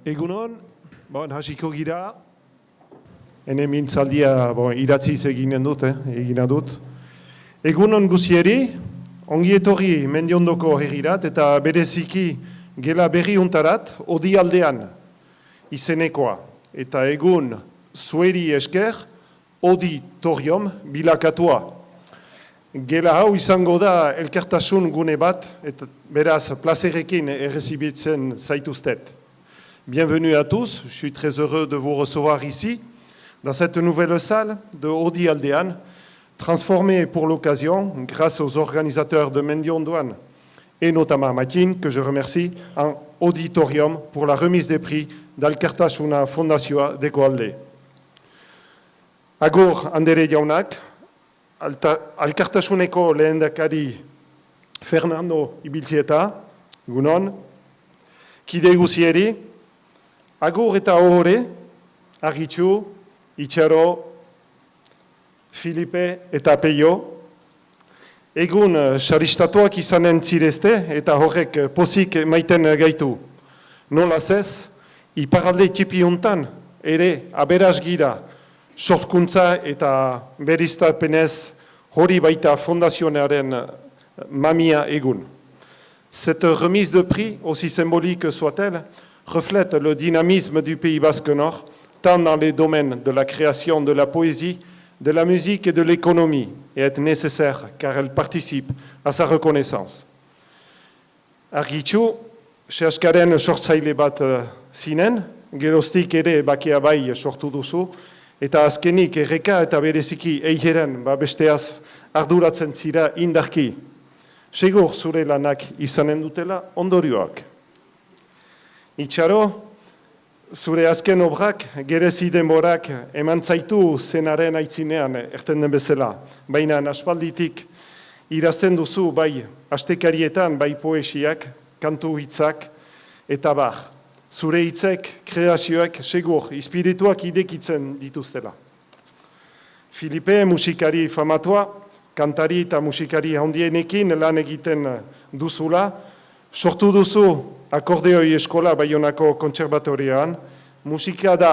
Egunon, hasiko gira, ene mintzaldia idatziz eginen dut. Egunon guzieri, ongi etorri Mendiondoko herrirat eta bereziki gela berri untarat, odi aldean izenekoa. Eta egun zueri esker, auditorium bilakatua. Gela hau izango da elkartasun gune bat, eta beraz placerekin errezibitzen zaituztet. Bienvenue à tous, je suis très heureux de vous recevoir ici, dans cette nouvelle salle de Odi Aldean, transformée pour l'occasion, grâce aux organisateurs de Mendiondoan, et notamment Makin, que je remercie, en auditorium pour la remise des prix d'Alkartasuna Fondazioa deko alde. Agur andere jaunak, Alkartasuneko lehendakari Fernando Ibilzieta, egunon, kide guzieri, agur eta ohore, Argitxu, Itxaro, Filipe eta Peio, egun saristatuak izanen zirezte eta horrek pozik maiten gaitu. Nola zez, iparalde tipi hontan ere aberaz gira sorkuntza eta beriztapenez hori baita fondazionaren mamia egun. Cette remise de prix, aussi symbolique soit-elle, reflète le dynamisme du Pays Basque Nord, tant dans les domaines de la création, de la poésie, de la musique et de l'économie, et est nécessaire car elle participe à sa reconnaissance. Argitxu, sehaskaren sortzaile bat zinen, geroztik ere bakea bai sortu duzu, eta azkenik erreka eta bereziki eiheren besteaz arduratzen zira indarki. Segur zure lanak izanen dutela ondorioak. Itxaro, zure azken obrak, gerezi denborak eman zaitu zenaren aitzinean erten den bezala. Baina aspalditik irazten duzu bai astekarietan, bai poesiak, kantu hitzak eta bar. Zure hitzek, kreazioak, segur, espirituak idekitzen dituztela. Filipe, musikari famatua, kantari eta musikari handienekin lan egiten duzula, sortu duzu akordeoi eskola Baionako kontserbatorioan, musika da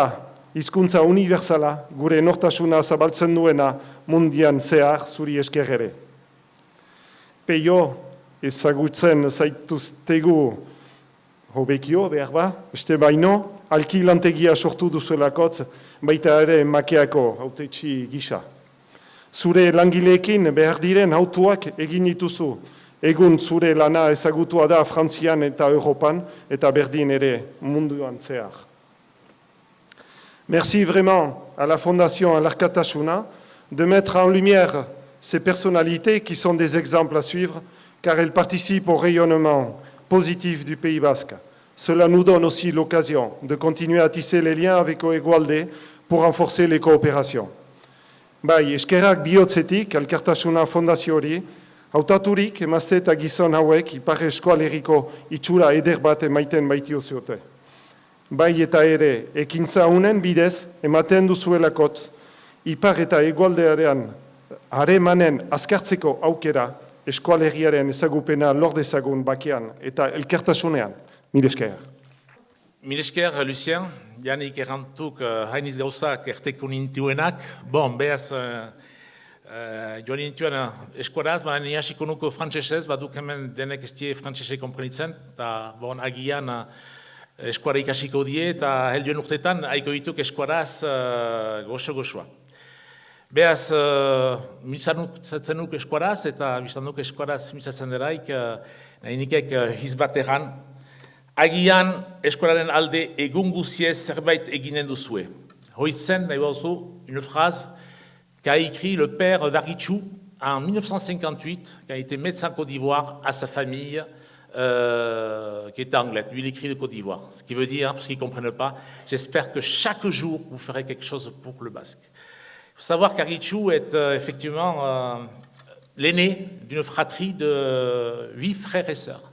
hizkuntza universala, gure nortasuna zabaltzen duena mundian zehar zuri esker ere. Peio ezagutzen zaituztegu hobekio, behar ba, este baino, alki lantegia sortu duzuelakotz, baita ere makeako hautetxi gisa. Zure langileekin behar diren hautuak egin dituzu. Egun zure lana ezagutua da Frantzian eta Europan, eta berdin ere munduan zehar. Merci vraiment à la Fondation Alkartasuna de mettre en lumière ces personnalités qui sont des exemples à suivre, car elles participent au rayonnement positif du Pays Basque. Cela nous donne aussi l'occasion de continuer à tisser les liens avec Oegualde pour renforcer les coopérations. Bai, eskerrak bihotzetik Alkartasuna Fondaziori, hautaturik emazte eta gizon hauek ipar eskualeriko itxura eder bat emaiten baitio ziote. Bai eta ere, ekintza unen bidez ematen duzuelakotz, ipar eta egualdearen haremanen azkartzeko aukera eskualeriaren ezagupena lor dezagun bakean eta elkartasunean. Mil esker. Mil esker, Lucien. Janik errantuk hainiz gauzak erteko nintuenak. Bon, behaz, joan nintuen eskuaraz, baina ni hasiko nuko frantsesez, baduk hemen denek ez die frantsesei konprenitzen, eta bon, agian eskuara ikasiko die, eta helduen urtetan haiko dituk eskuaraz goxo-goxoa. Behaz, mintzatzen nuk eskuaraz, eta biztan nuk eskuaraz mintzatzen deraik, nahi nikek hizbat erran, agian eskuararen alde egun guziez zerbait eginen duzue. Hoitzen, nahi bauzu, une phrase qu'a écrit le père d'Argitxu en 1958, qui a été médecin Côte d'Ivoire à sa famille, qui était anglaise. Lui, il écrit de Côte d'Ivoire. Ce qui veut dire, pour ceux qui ne comprennent pas, j'espère que chaque jour, vous ferez quelque chose pour le Basque. Il faut savoir qu'Argitxu est effectivement l'aîné d'une fratrie de 8 frères et sœurs.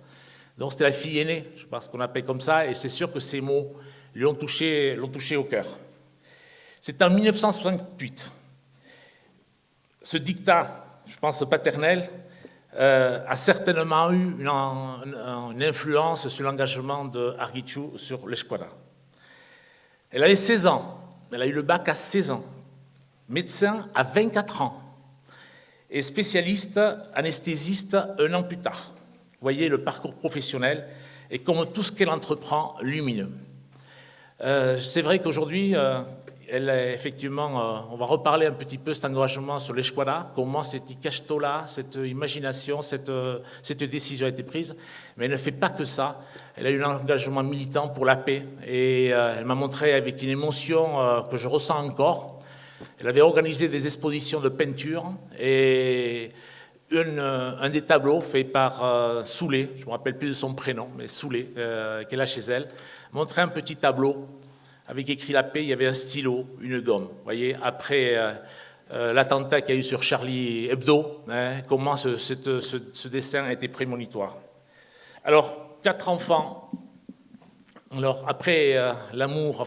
Donc c'était la fille aînée, je pense qu'on appelle comme ça, et c'est sûr que ces mots lui ont touché au cœur. C'est en 1968. Ce dictat, je pense paternel, a certainement eu une influence sur l'engagement de Argitxu sur l'Esquadra. Elle avait 16 ans, elle a eu le bac à 16 ans, médecin à 24 ans, et spécialiste anesthésiste 1 an plus tard. Vous voyez, le parcours professionnel est comme tout ce qu'elle entreprend lumineux. C'est vrai qu'aujourd'hui, elle est effectivement, on va reparler un petit peu cet engagement sur l'Esquadra, comment cette ikastola, cette imagination, cette décision a été prise, mais elle ne fait pas que ça. Elle a eu un engagement militant pour la paix et elle m'a montré avec une émotion que je ressens encore. Elle avait organisé des expositions de peinture et un des tableaux fait par Soulé, je ne me rappelle plus de son prénom, mais Soulé, qu'elle a chez elle, montrait un petit tableau avec écrit la paix, il y avait un stylo, une gomme. Vous voyez, après l'attentat qu'il y a eu sur Charlie Hebdo, comment ce dessin a été prémonitoire. Alors, 4 enfants. Alors, après l'amour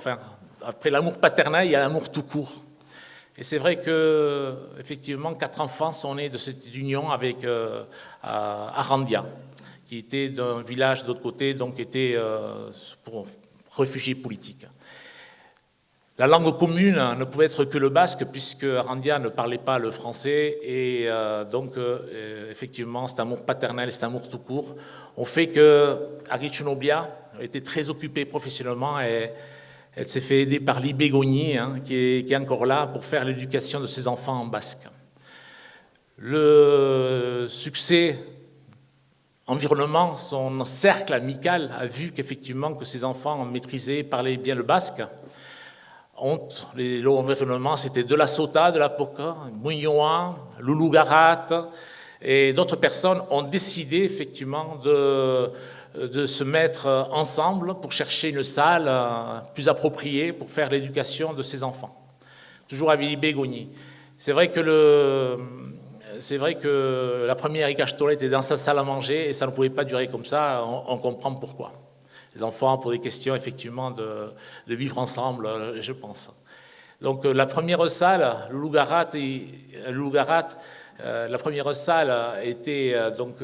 paternel, il y a l'amour tout court. Et c'est vrai que, effectivement, 4 enfants sont nés de cette union avec Arandia, qui était d'un village d'autre côté, donc était pour réfugiés politiques. La langue commune ne pouvait être que le basque, puisque Arandia ne parlait pas le français, et effectivement, cet amour paternel et cet amour tout court ont fait que Aritxunobia était très occupée professionnellement et elle s'est fait aider par Libé Gogny, qui est encore là pour faire l'éducation de ses enfants en basque. Le succès environnement, son cercle amical a vu qu'effectivement que ses enfants maîtrisaient, parlaient bien le basque. L'environnement, c'était de la Sota, de la Poca, Muñoa, Lulugarat, et d'autres personnes ont décidé effectivement de se mettre ensemble pour chercher une salle plus appropriée pour faire l'éducation de ces enfants. Toujours à Villibé-Gogny. C'est vrai que la première Ikastola était dans sa salle à manger et ça ne pouvait pas durer comme ça, on comprend pourquoi. Les enfants, pour des questions effectivement de vivre ensemble, je pense. Donc la première salle, Lulugarat, la première salle était donc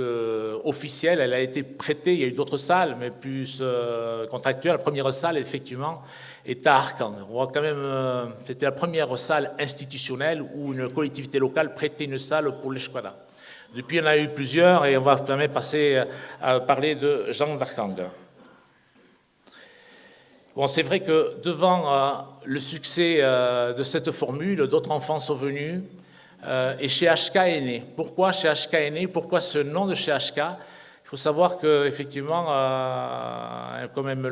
officielle, elle a été prêtée, il y a eu d'autres salles, mais plus contractuelles. La première salle, effectivement, est à Arcan. On voit quand même, c'était la première salle institutionnelle où une collectivité locale prêtait une salle pour l'Esquadra. Depuis, il y en a eu plusieurs et on va même passer à parler de Jean d'Arcang. Bon, c'est vrai que devant le succès de cette formule, d'autres enfants sont venus et CHK est né. Pourquoi CHK est né? Pourquoi ce nom de CHK? Il faut savoir qu'effectivement, comme elle me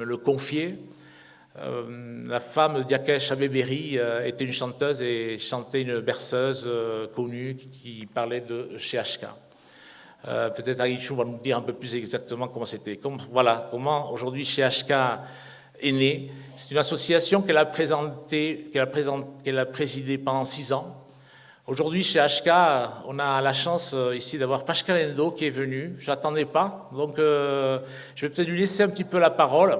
le confiait, la femme de Diakesh Abébéry était une chanteuse et chantait une berceuse connue qui parlait de CHK. Peut-être Aïchou va nous dire un peu plus exactement comment c'était. Voilà, comment aujourd'hui CHK est né. C'est une association qu'elle a présidée pendant 6 ans. Aujourd'hui, chez HK, on a la chance ici d'avoir Pascal Endo qui est venu. Je n'attendais pas, donc je vais peut-être lui laisser un petit peu la parole.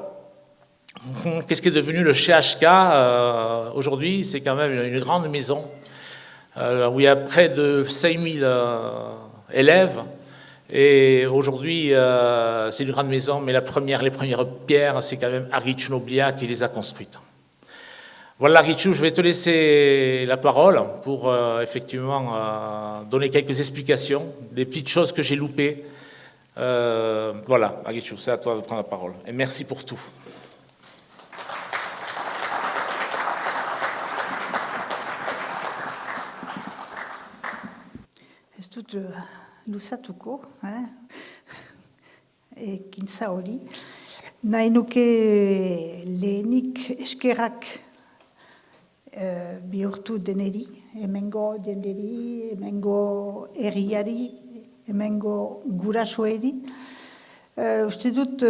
Qu'est-ce qui est devenu le chez HK aujourd'hui? C'est quand même une grande maison où il y a près de 5000 élèves. Et aujourd'hui, c'est une grande maison, mais les premières pierres, c'est quand même Aritxunobia qui les a construites. Voilà, Aritxu, je vais te laisser la parole pour effectivement donner quelques explications, des petites choses que j'ai loupées. Voilà, Aritxu, c'est à toi de prendre la parole. Et merci pour tout. Luzatuko, ekintza hori. Nahi nuke lehenik eskerrak bihurtu deneri, hemengo jenderi, hemengo herriari, hemengo gurasoeri. Uste dut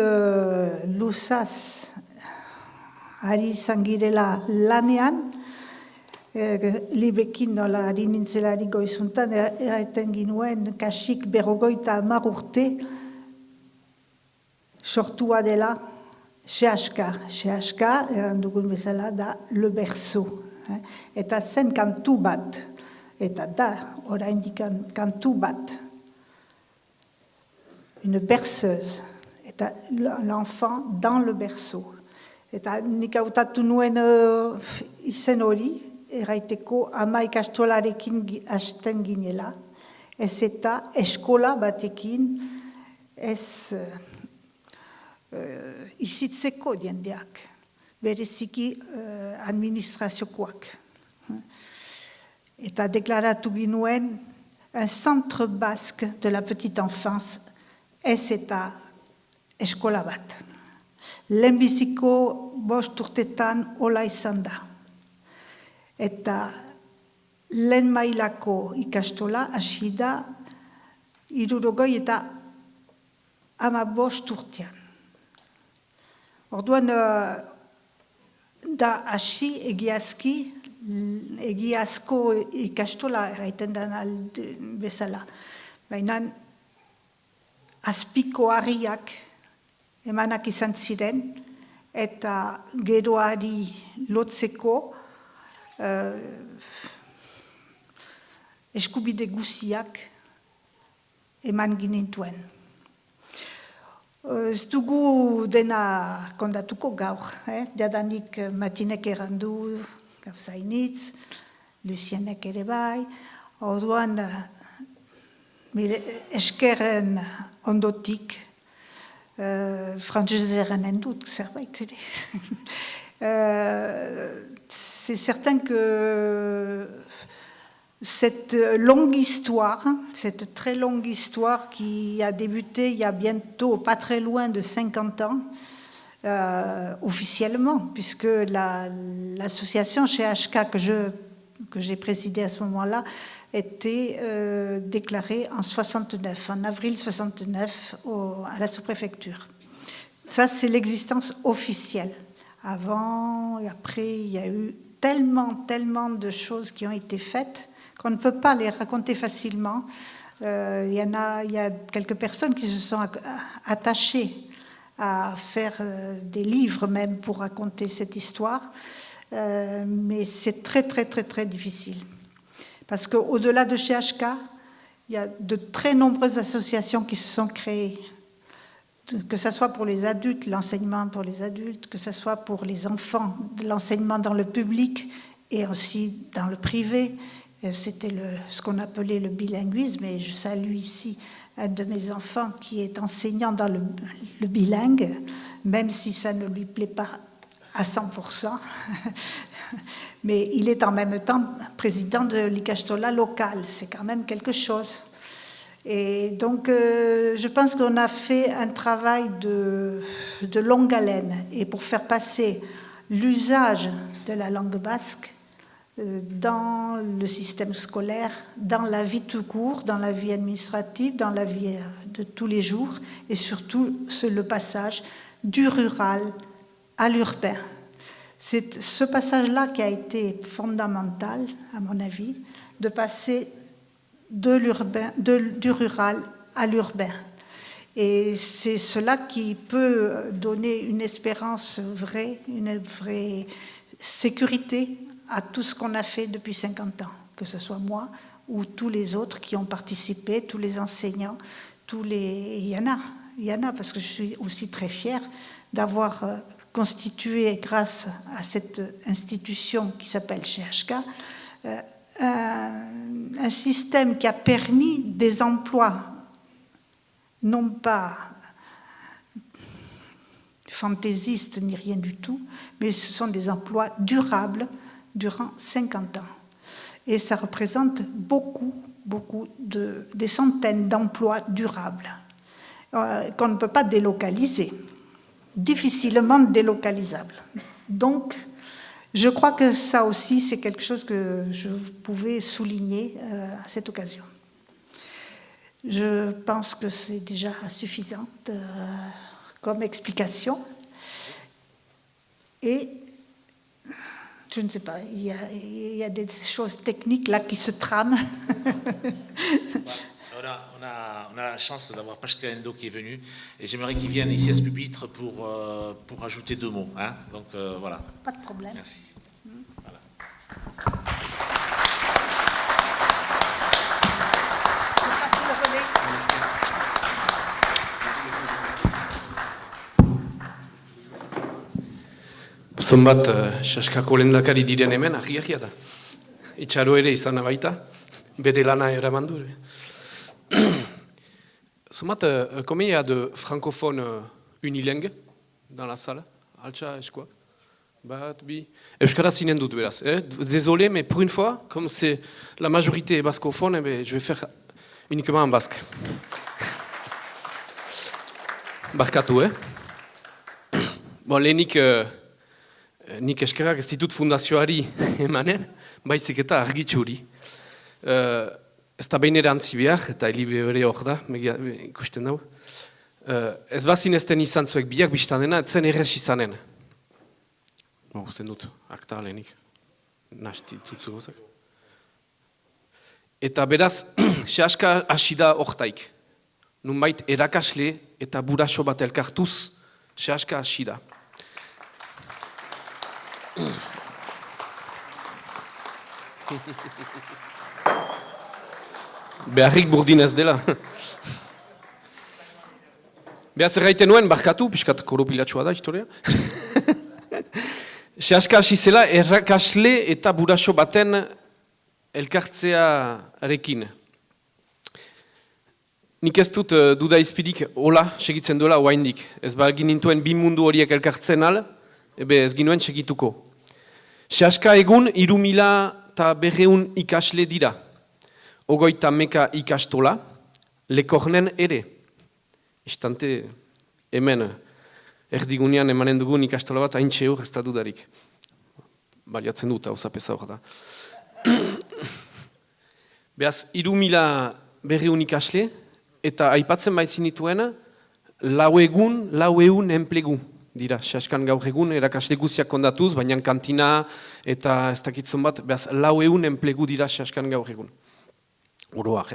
luzaz ari izan girela lanean, Libekin nola ari nintzelari goizuntan, eraiten ginuen kasik 50 urte sortua dela CHK. CHK, eran dugun bezala, da le berceau. Eta zen kantu bat, eta da oraindik kantu bat. Une berceuse, eta l'enfant dans le berceau. Eta nik hautatu nuen izen hori, erraiteko ama ikastolarekin hasten ginela, ez eta eskola batekin ez izitzeko jendeak, bereziki administraziokoak. Eta deklaratu ginuen un centre basque de la petite enfance, ez eta eskola bat. Lehenbiziko 5 urtetan hola izan da. Eta lehen mailako ikastola hasi da 60 eta 15 urtean. Orduan da hasi egiazko ikastola erraiten den bezala. Baina azpiko harriak emanak izan ziren, eta geroari lotzeko eskubide guziak eman ginintuen. Ez dugu dena kondatuko gaur, jadanik Matinek errandu gauzainitz, Lucienek ere bai, orduan eskerren ondotik, frantseseren endut zerbait ere. C'est certain que cette longue histoire, cette très longue histoire qui a débuté il y a bientôt pas très loin de 50 ans, officiellement, puisque l'association chez HK que j'ai présidée à ce moment-là était déclarée en 69, en avril 69 à la sous-préfecture. Ça, c'est l'existence officielle. Avant et après, il y a eu tellement de choses qui ont été faites qu'on ne peut pas les raconter facilement. Il y a quelques personnes qui se sont attachées à faire des livres même pour raconter cette histoire, mais c'est très difficile. Parce qu'au-delà de chez HK, il y a de très nombreuses associations qui se sont créées, que ce soit pour les adultes, l'enseignement pour les adultes, que ce soit pour les enfants, l'enseignement dans le public et aussi dans le privé. C'était ce qu'on appelait le bilinguisme, et je salue ici un de mes enfants qui est enseignant dans le bilingue, même si ça ne lui plaît pas à 100%. Mais il est en même temps président de l'Ikastola local, c'est quand même quelque chose. Et donc, je pense qu'on a fait un travail de longue haleine. Et pour faire passer l'usage de la langue basque dans le système scolaire, dans la vie tout court, dans la vie administrative, dans la vie de tous les jours, et surtout le passage du rural à l'urbain. C'est ce passage-là qui a été fondamental, à mon avis, de passer du rural à l'urbain. Et c'est cela qui peut donner une espérance vraie, une vraie sécurité à tout ce qu'on a fait depuis 50 ans, que ce soit moi ou tous les autres qui ont participé, tous les enseignants, il y en a, parce que je suis aussi très fière d'avoir constitué, grâce à cette institution qui s'appelle CHK, un système qui a permis des emplois, non pas fantaisistes ni rien du tout, mais ce sont des emplois durables durant 50 ans. Et ça représente des centaines d'emplois durables qu'on ne peut pas délocaliser, difficilement délocalisables. Donc, je crois que ça aussi, c'est quelque chose que je pouvais souligner à cette occasion. Je pense que c'est déjà suffisant comme explication. Et je ne sais pas, il y a des choses techniques là qui se trament. On a la chance d'avoir Pashka Endo qui est venu, et j'aimerais qu'il vienne ici à ce pupitre pour ajouter 2 mots. Hein. Donc voilà. Pas de problème. Merci. Voilà. Je passe le relais. Zonbat, Saskako lehendakari diren hemen, ahi da. Itxaro ere izan baita, bere lana eraman du. Zonbat, combien il y a de francophones unilingues dans la salle? Altsa eskuak? Bat, bi... Euskaraz zinen dut beraz. Désolé, mais pour une fois, comme c'est la majorité bascophone, je vais faire uniquement en basque. Barkatu, Bon, lehenik, nik eskerrak ez ditut fundazioari emanen, baizik eta argitxuri. Ez da behin erantzi behar, eta helibe bere hor da, ikusten dago. Ez bazin ezten izan zuek biak biztanena, etzen errez izanen. Usten dut, akta lehenik, nahasti tutzu gozak. Eta beraz, sehaska hasi da hortaik. Nunbait erakasle eta buraso bat elkartuz, sehaska hasi da. Beharrik burdin ez dela. Behaz erraiten nuen, barkatu, piskat koropilatxua da, historia. Sehaska hasi zela, errakasle eta buraso baten elkartzearekin. Nik ez dut duda izpidik, hola, segitzen duela oaindik. Ez bagin nintuen bi mundu horiek elkartzen al, ez ginuen segituko. Sehaska egun 3.200 ikasle dira. 30 ikastola, lekornen ere. Istante, hemen, erdigunean emanen dugun ikastola bat, haintxe hor ez da dudarik. Baliatzen dut, hau zapesa hor da. Beaz, 3.200 ikasle, eta aipatzen baizin dituen, 400 enplegu dira. Sehaskan gaur egun, erakasle guziak kondatuz, baina kantina eta ez dakitzen bat, beaz, 400 enplegu dira sehaskan gaur egun. Oroak,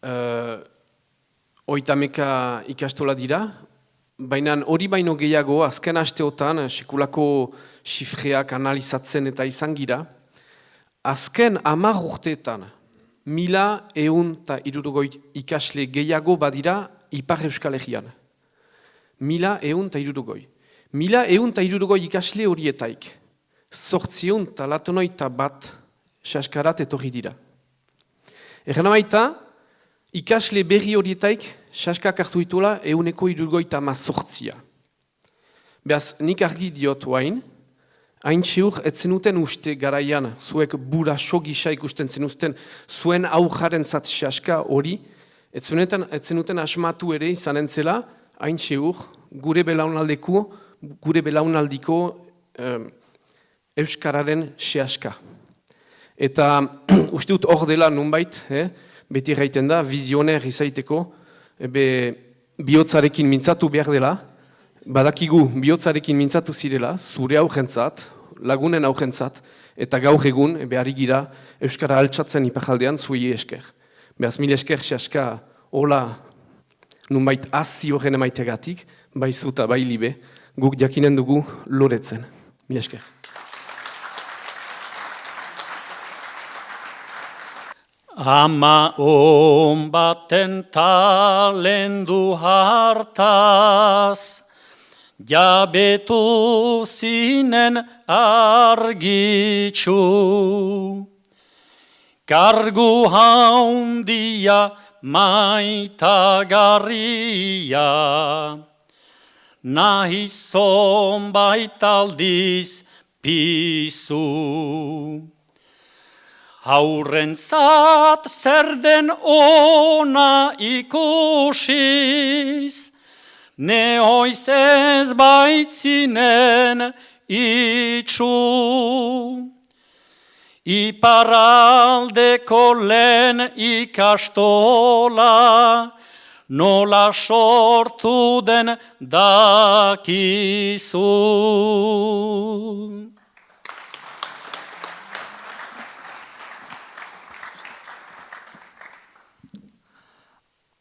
30 ikastola dira, baina hori baino gehiago, azken asteotan, sekulako xifreak analizatzen eta izan gira, azken 10 urteetan, 1.160 ikasle gehiago badira Ipar Euskal Herrian. 1.160. 1.160 ikasle horietaik, 891 sehaskarat etorri dira. Erren baita, ikasle berri horietaik, sehaskak hartu dituela 178. Beaz, nik argi diot oain, hain txeur, etzenuten uste garaian, zuek buraso gisa ikusten zenuzten, zuen aujaren zat sehaska hori, etzenuten asmatu ere izanen zela, hain txeur, gure belaunaldiko euskararen sehaska. Eta uste dut hor dela nunbait, beti gaiten da, vizioner izaiteko, bihotzarekin mintzatu behar dela, badakigu bihotzarekin mintzatu zirela, zure aurrentzat, lagunen aurrentzat, eta gaur egun, behari gira, euskara altsatzen ipajaldean zuei esker. Beaz, mil esker sehaska hola nunbait hazi horren emaitegatik, bai zuta, bai libe, guk jakinen dugu loretzen. Mil esker. Ama baten talendu hartaz, jabetu zinen argitxu. Kargu haundia maitagarria, nahi zonbait aldiz pizu. Haurrentzat zer den ona ikusiz, nehoiz ez baitzinen itxu. Iparraldeko lehen ikastola, nola sortu den dakizu.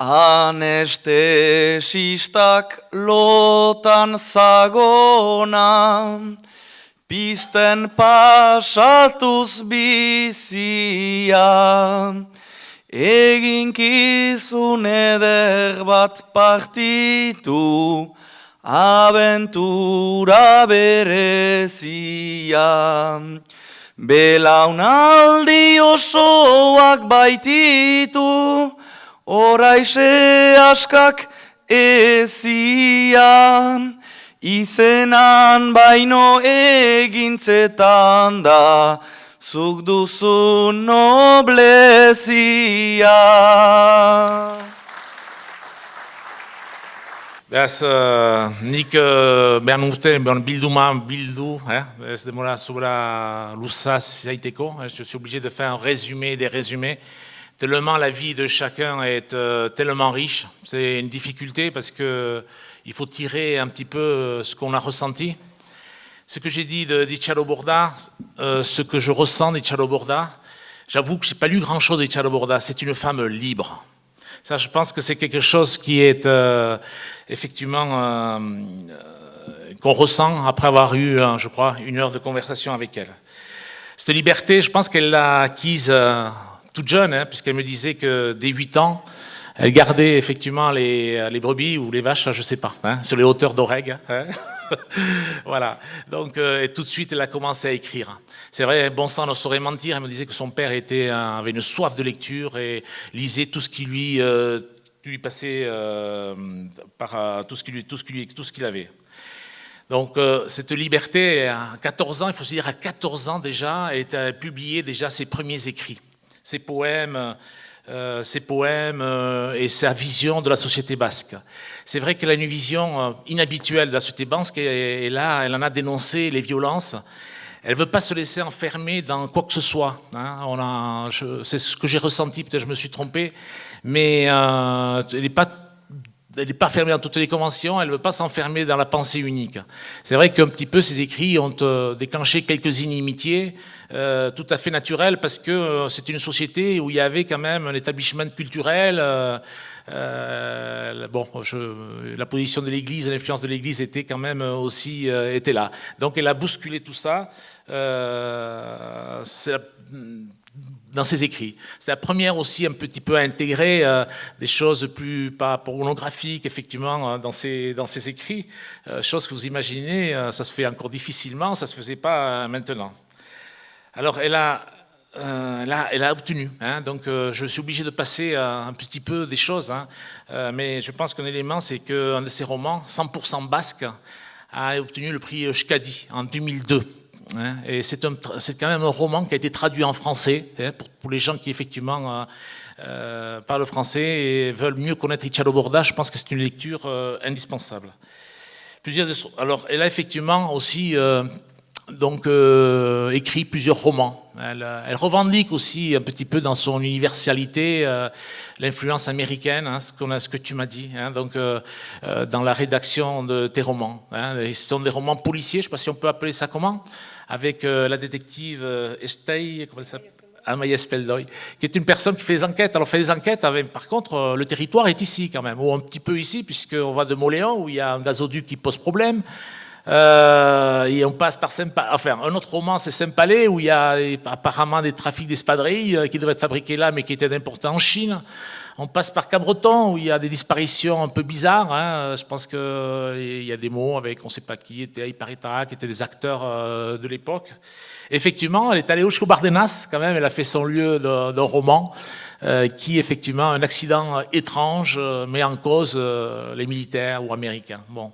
Anestesistak lotan zagona, pizten pasatuz bizia, eginkizun eder bat partitu, abentura berezia. Belaunaldi osoak baititu, oraixe askak ezia. Izenan baino egintzetan da, zuk duzu noblezia. Beraz, nik behar nurte, bildu, ez demora sobra luzaz zaiteko. Je suis obligé de faire un résumé des résumés. Tellement la vie de chacun est tellement riche. C'est une difficulté parce que il faut tirer un petit peu ce qu'on a ressenti. Ce que j'ai dit d'Italo Borda, ce que je ressens d'Italo Borda, j'avoue que je n'ai pas lu grand-chose d'Italo Borda. C'est une femme libre. Ça, je pense que c'est quelque chose qui est effectivement qu'on ressent après avoir eu, je crois, 1 heure de conversation avec elle. Cette liberté, je pense qu'elle l'a acquise toute jeune, puisqu'elle me disait que dès 8 ans, elle gardait effectivement les brebis ou les vaches, je ne sais pas, sur les hauteurs d'Oreg. Voilà. Donc, et tout de suite, elle a commencé à écrire. C'est vrai, bon sang ne saurait mentir. Elle me disait que son père avait une soif de lecture et lisait tout ce qui lui passait par tout ce qu'il avait. Donc, cette liberté, à 14 ans, il faut se dire, à 14 ans déjà, elle a publié déjà ses premiers écrits, ses poèmes et sa vision de la société basque. C'est vrai qu'elle a une vision inhabituelle de la société basque et là, elle en a dénoncé les violences. Elle ne veut pas se laisser enfermer dans quoi que ce soit. C'est ce que j'ai ressenti, peut-être je me suis trompé, mais elle n'est pas fermée dans toutes les conventions, elle ne veut pas s'enfermer dans la pensée unique. C'est vrai qu'un petit peu ses écrits ont déclenché quelques inimitiés, tout à fait naturelles, parce que c'est une société où il y avait quand même un établissement culturel. La position de l'Église, l'influence de l'Église était quand même aussi était là. Donc elle a bousculé tout ça dans ses écrits. C'est la première aussi un petit peu à intégrer des choses plus pas pornographiques effectivement dans ses écrits, chose que vous imaginez, ça se fait encore difficilement, ça se faisait pas maintenant. Alors elle a obtenu, donc je suis obligé de passer un petit peu des choses, mais je pense qu'un élément, c'est qu'un de ses romans, 100% basque, a obtenu le prix Euskadi en 2002. Et c'est quand même un roman qui a été traduit en français, pour les gens qui effectivement parlent français et veulent mieux connaître Italo Borda, je pense que c'est une lecture indispensable. Alors elle a effectivement aussi écrit plusieurs romans. Elle revendique aussi un petit peu dans son universalité l'influence américaine, ce que tu m'as dit, dans la rédaction de tes romans. Ce sont des romans policiers, je ne sais pas si on peut appeler ça comment, avec la détective Estei, comment elle s'appelle ? Amaya Speldoy, qui est une personne qui fait des enquêtes. Alors, fait des enquêtes, par contre, le territoire est ici quand même, ou un petit peu ici, puisqu'on va de Moléon, où il y a un gazoduc qui pose problème. Et on passe par un autre roman, c'est Saint-Palais, où il y a apparemment des trafics d'espadrilles qui devaient être fabriqués là, mais qui étaient importés en Chine. On passe par Cabreton, où il y a des disparitions un peu bizarres. Je pense qu'il y a des mots avec, on ne sait pas qui était, Iparita, qui étaient des acteurs de l'époque. Effectivement, elle est allée jusqu'au Bardenas, quand même, elle a fait son lieu d'un roman, qui, effectivement, un accident étrange met en cause les militaires ou américains. Bon.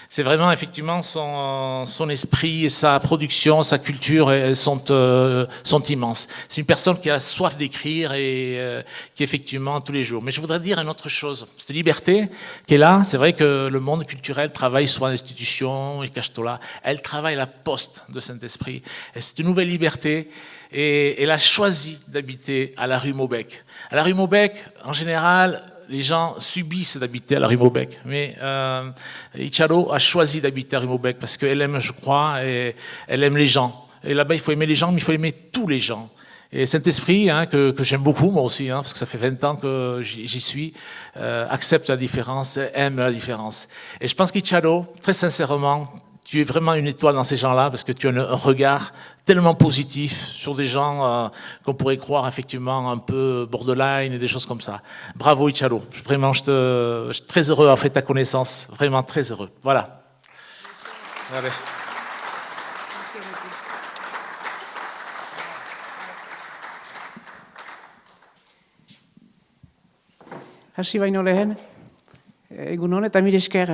C'est vraiment, effectivement, son esprit, sa production, sa culture elles sont immenses. C'est une personne qui a soif d'écrire et qui, effectivement, tous les jours. Mais je voudrais dire une autre chose. Cette liberté qui est là, c'est vrai que le monde culturel travaille souvent à l'institution, elle travaille à la poste de Saint-Esprit. Et c'est une nouvelle liberté. Et elle a choisi d'habiter à la rue Maubec. À la rue Maubec, en général, les gens subissent d'habiter à la rue Maubec, mais Italo a choisi d'habiter à la rue Maubec parce qu'elle aime, je crois, et elle aime les gens. Et là-bas, il faut aimer les gens, mais il faut aimer tous les gens. Et Saint-Esprit, que j'aime beaucoup, moi aussi, parce que ça fait 20 ans que j'y suis, accepte la différence, aime la différence. Et je pense qu'Italo, très sincèrement, tu es vraiment une étoile dans ces gens-là parce que tu as un regard tellement positif sur des gens qu'on pourrait croire effectivement un peu borderline et des choses comme ça. Bravo Italo, vraiment je suis très heureux d'avoir fait ta connaissance, vraiment très heureux. Voilà. Allez. Hasi baino lehen, egun hon eta mire esker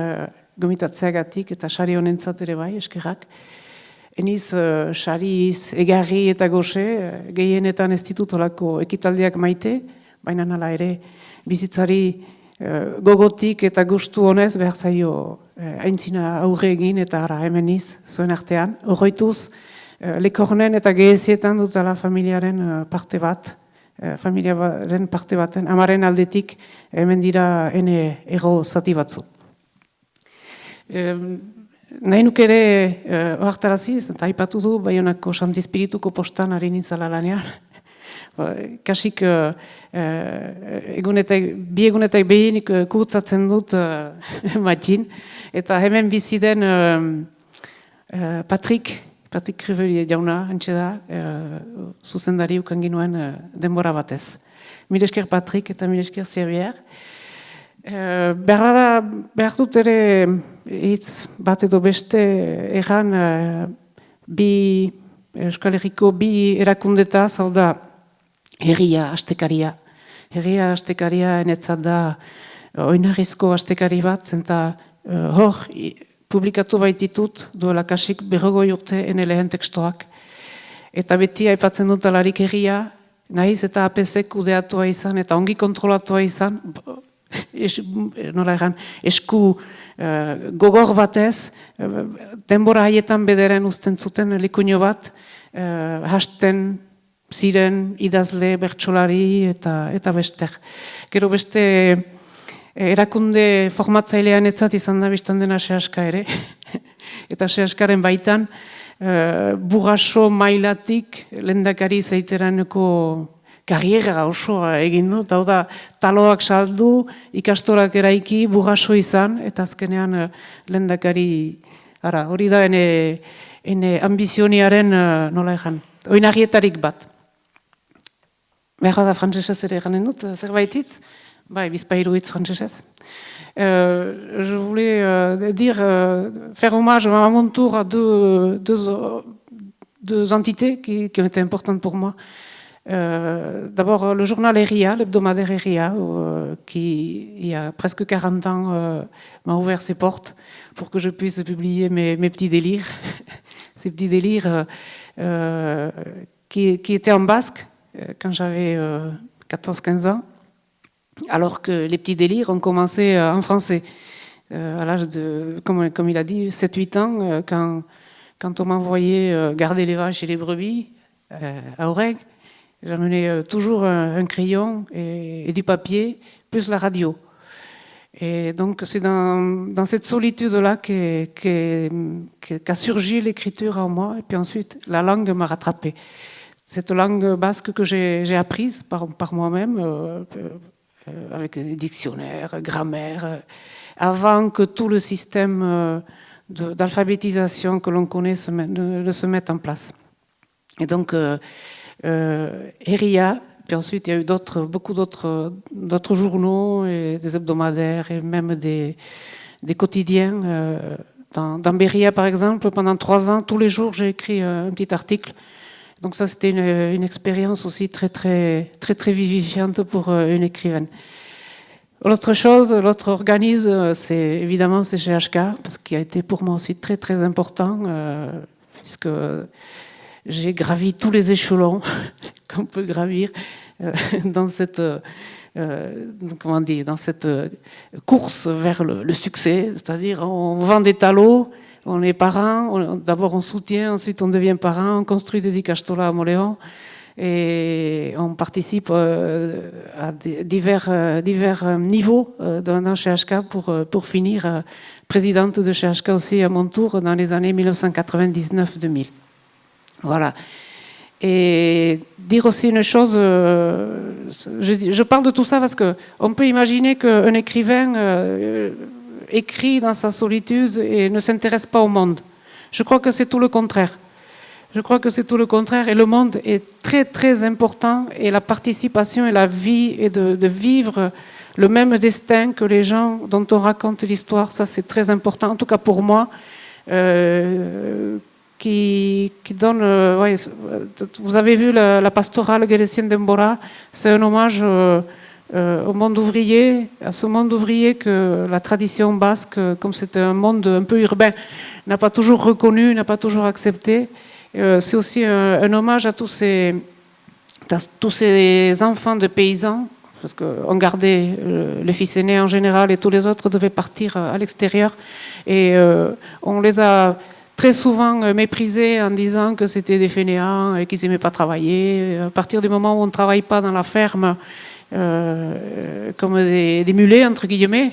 gomitatzeagatik eta sari honentzat ere bai, eskerrak. Eniz sariz, egarri eta goxe, gehienetan ez ditut olako ekitaldiak maite, baina nala ere bizitzari gogotik eta gustu honez behar zaio aintzina aurre egin eta ara hemeniz zuen artean. Horroituz, lekornen eta gehezietan dutala familiaren parte bat, familiaren parte baten, amaren aldetik hemen dira ene ego zati batzu. Nahi nuk ere oartarazi, eta aipatu du Baionako Santi Espirituko postan ari nintzala lanean. Kasik bi egunetak behinik kurtzatzen dut matin, eta hemen bizi den Patrick Kriveli jauna, antxe da, zuzendari ukan ginuen denbora batez. Mire esker Patrick eta mire esker Xavier. Behar dut ere hitz bat edo beste erran bi Euskal Herriko bi erakundeta, hau da herria astekaria. Herria astekaria enetzat da oinarrizko astekari bat, zenta hor publikatu baititut duela kasik 40 urte ene lehen tekstoak. Eta beti aipatzen dut alarik herria, nahiz eta APZ kudeatua izan eta ongi kontrolatua izan, nola egan, esku gogor batez, denbora haietan bederen uzten zuten likuño bat, hasten ziren idazle, bertsolari eta bester. Gero beste erakunde formatzailean etzat izan da biztan dena Sehaska ere, eta Sehaskaren baitan burraso mailatik lehendakari zeiteraneko karriera osoa egin du, hau da taloak saldu, ikastorak eraiki, burraso izan, eta azkenean lehendakari, hori da ene ambizioniaren, nola egan, oinarrietarik bat. Behar da frantzesez ere eganen dut, zerbaititz? Bai, bizpairu hitz frantzesez. Je voulais faire hommage à mon tour à deux entités qui ont été importantes pour moi. D'abord, le journal Eria, l'hebdomadaire Eria, qui, il y a presque 40 ans, m'a ouvert ses portes pour que je puisse publier mes petits délires. Ces petits délires qui étaient en basque quand j'avais 14-15 ans. Alors que les petits délires ont commencé en français, à l'âge de, comme il a dit, 7-8 ans, quand on m'envoyait garder les vaches et les brebis à Oreg, j'amenais toujours un crayon et du papier, plus la radio. Et donc c'est dans cette solitude-là qu'a surgi l'écriture en moi, et puis ensuite la langue m'a rattrapé. Cette langue basque que j'ai apprise par moi-même, avec des dictionnaires, grammaire, avant que tout le système d'alphabétisation que l'on connaît ne se mette en place. Et donc, Eria, puis ensuite il y a eu beaucoup d'autres journaux, et des hebdomadaires, et même des quotidiens. Dans Beria, par exemple, pendant 3 ans, tous les jours, j'ai écrit un petit article. Donc ça, c'était une expérience aussi très vivifiante pour une écrivaine. L'autre organisme, c'est évidemment CHK, parce qu'il a été pour moi aussi très important, puisque j'ai gravi tous les échelons qu'on peut gravir dans cette course vers le succès, c'est-à-dire on vend des talos. On est parents, d'abord on soutient, ensuite on devient parents, on construit des ikastolas à Moléon et on participe à divers niveaux dans CHK pour finir présidente de CHK aussi à mon tour dans les années 1999-2000. Voilà. Et dire aussi une chose, je parle de tout ça parce qu'on peut imaginer qu'un écrivain écrit dans sa solitude et ne s'intéresse pas au monde. Je crois que c'est tout le contraire. Je crois que c'est tout le contraire et le monde est très très important et la participation et la vie et de vivre le même destin que les gens dont on raconte l'histoire, ça c'est très important, en tout cas pour moi, qui donne... ouais, vous avez vu la pastorale Gérésienne d'Embora, c'est un hommage au monde ouvrier, à ce monde ouvrier que la tradition basque, comme c'est un monde un peu urbain, n'a pas toujours reconnu, n'a pas toujours accepté. C'est aussi un hommage à tous ces enfants de paysans, parce qu'on gardait le fils aîné en général et tous les autres devaient partir à l'extérieur. Et on les a très souvent méprisés en disant que c'était des fainéants et qu'ils n'aimaient pas travailler. À partir du moment où on ne travaille pas dans la ferme comme des mulets, entre guillemets,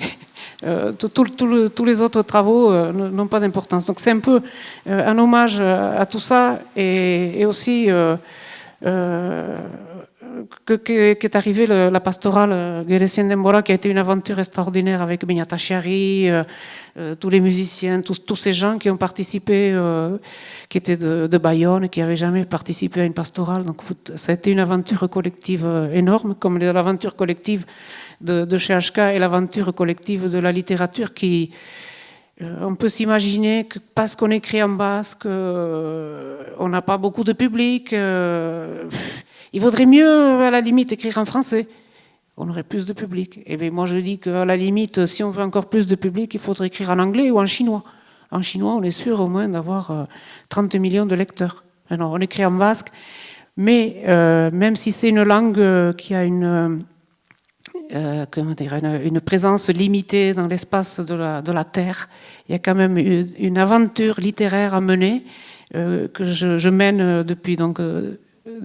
tous les autres travaux n'ont pas d'importance. Donc c'est un peu un hommage à tout ça et aussi qu'est arrivée la pastorale Gérésienne d'Embora, qui a été une aventure extraordinaire avec Benyata Chiari, tous les musiciens, tous ces gens qui ont participé, qui étaient de Bayonne, qui n'avaient jamais participé à une pastorale. Donc ça a été une aventure collective énorme, comme l'aventure collective de chez HK et l'aventure collective de la littérature qui... on peut s'imaginer que parce qu'on écrit en basque, on n'a pas beaucoup de public. Il vaudrait mieux, à la limite, écrire en français. On aurait plus de public. Et bien moi, je dis qu'à la limite, si on veut encore plus de public, il faudrait écrire en anglais ou en chinois. En chinois, on est sûr au moins d'avoir 30 millions de lecteurs. Alors, on écrit en basque, mais même si c'est une langue qui a une présence limitée dans l'espace de la Terre. Il y a quand même une aventure littéraire à mener que je mène depuis donc,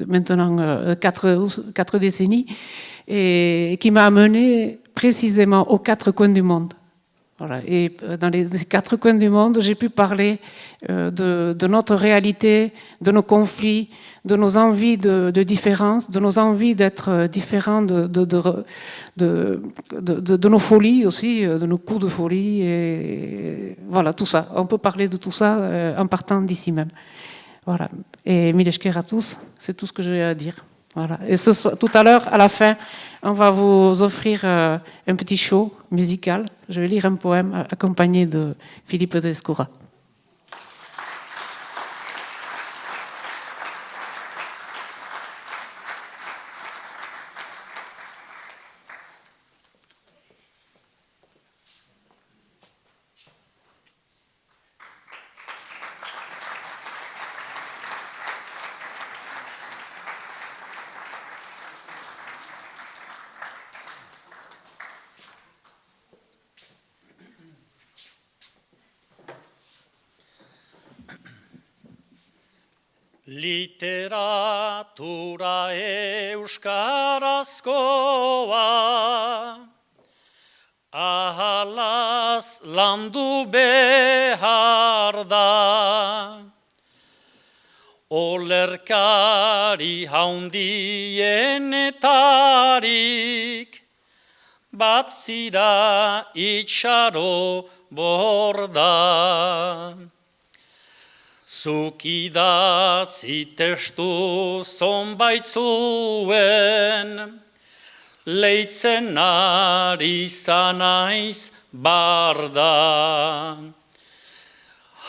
maintenant 4 décennies et qui m'a amené précisément aux 4 coins du monde. Voilà. Et dans les 4 coins du monde, j'ai pu parler de notre réalité, de nos conflits, de nos envies de différence, de nos envies d'être différents, de nos folies aussi, de nos coups de folie. Et voilà, tout ça. On peut parler de tout ça en partant d'ici même. Voilà. Et mille esker à tous, c'est tout ce que j'ai à dire. Voilà. Et tout à l'heure, à la fin, on va vous offrir un petit show musical. Je vais lire un poème accompagné de Philippe d'Escoura. Literatura euskarazkoa ahalaz landu behar da. Olerkari haundienetarik bat zira itxaro borda. Zuk idatzi testu zonbait zuen, leitzen ari zanaiz barda.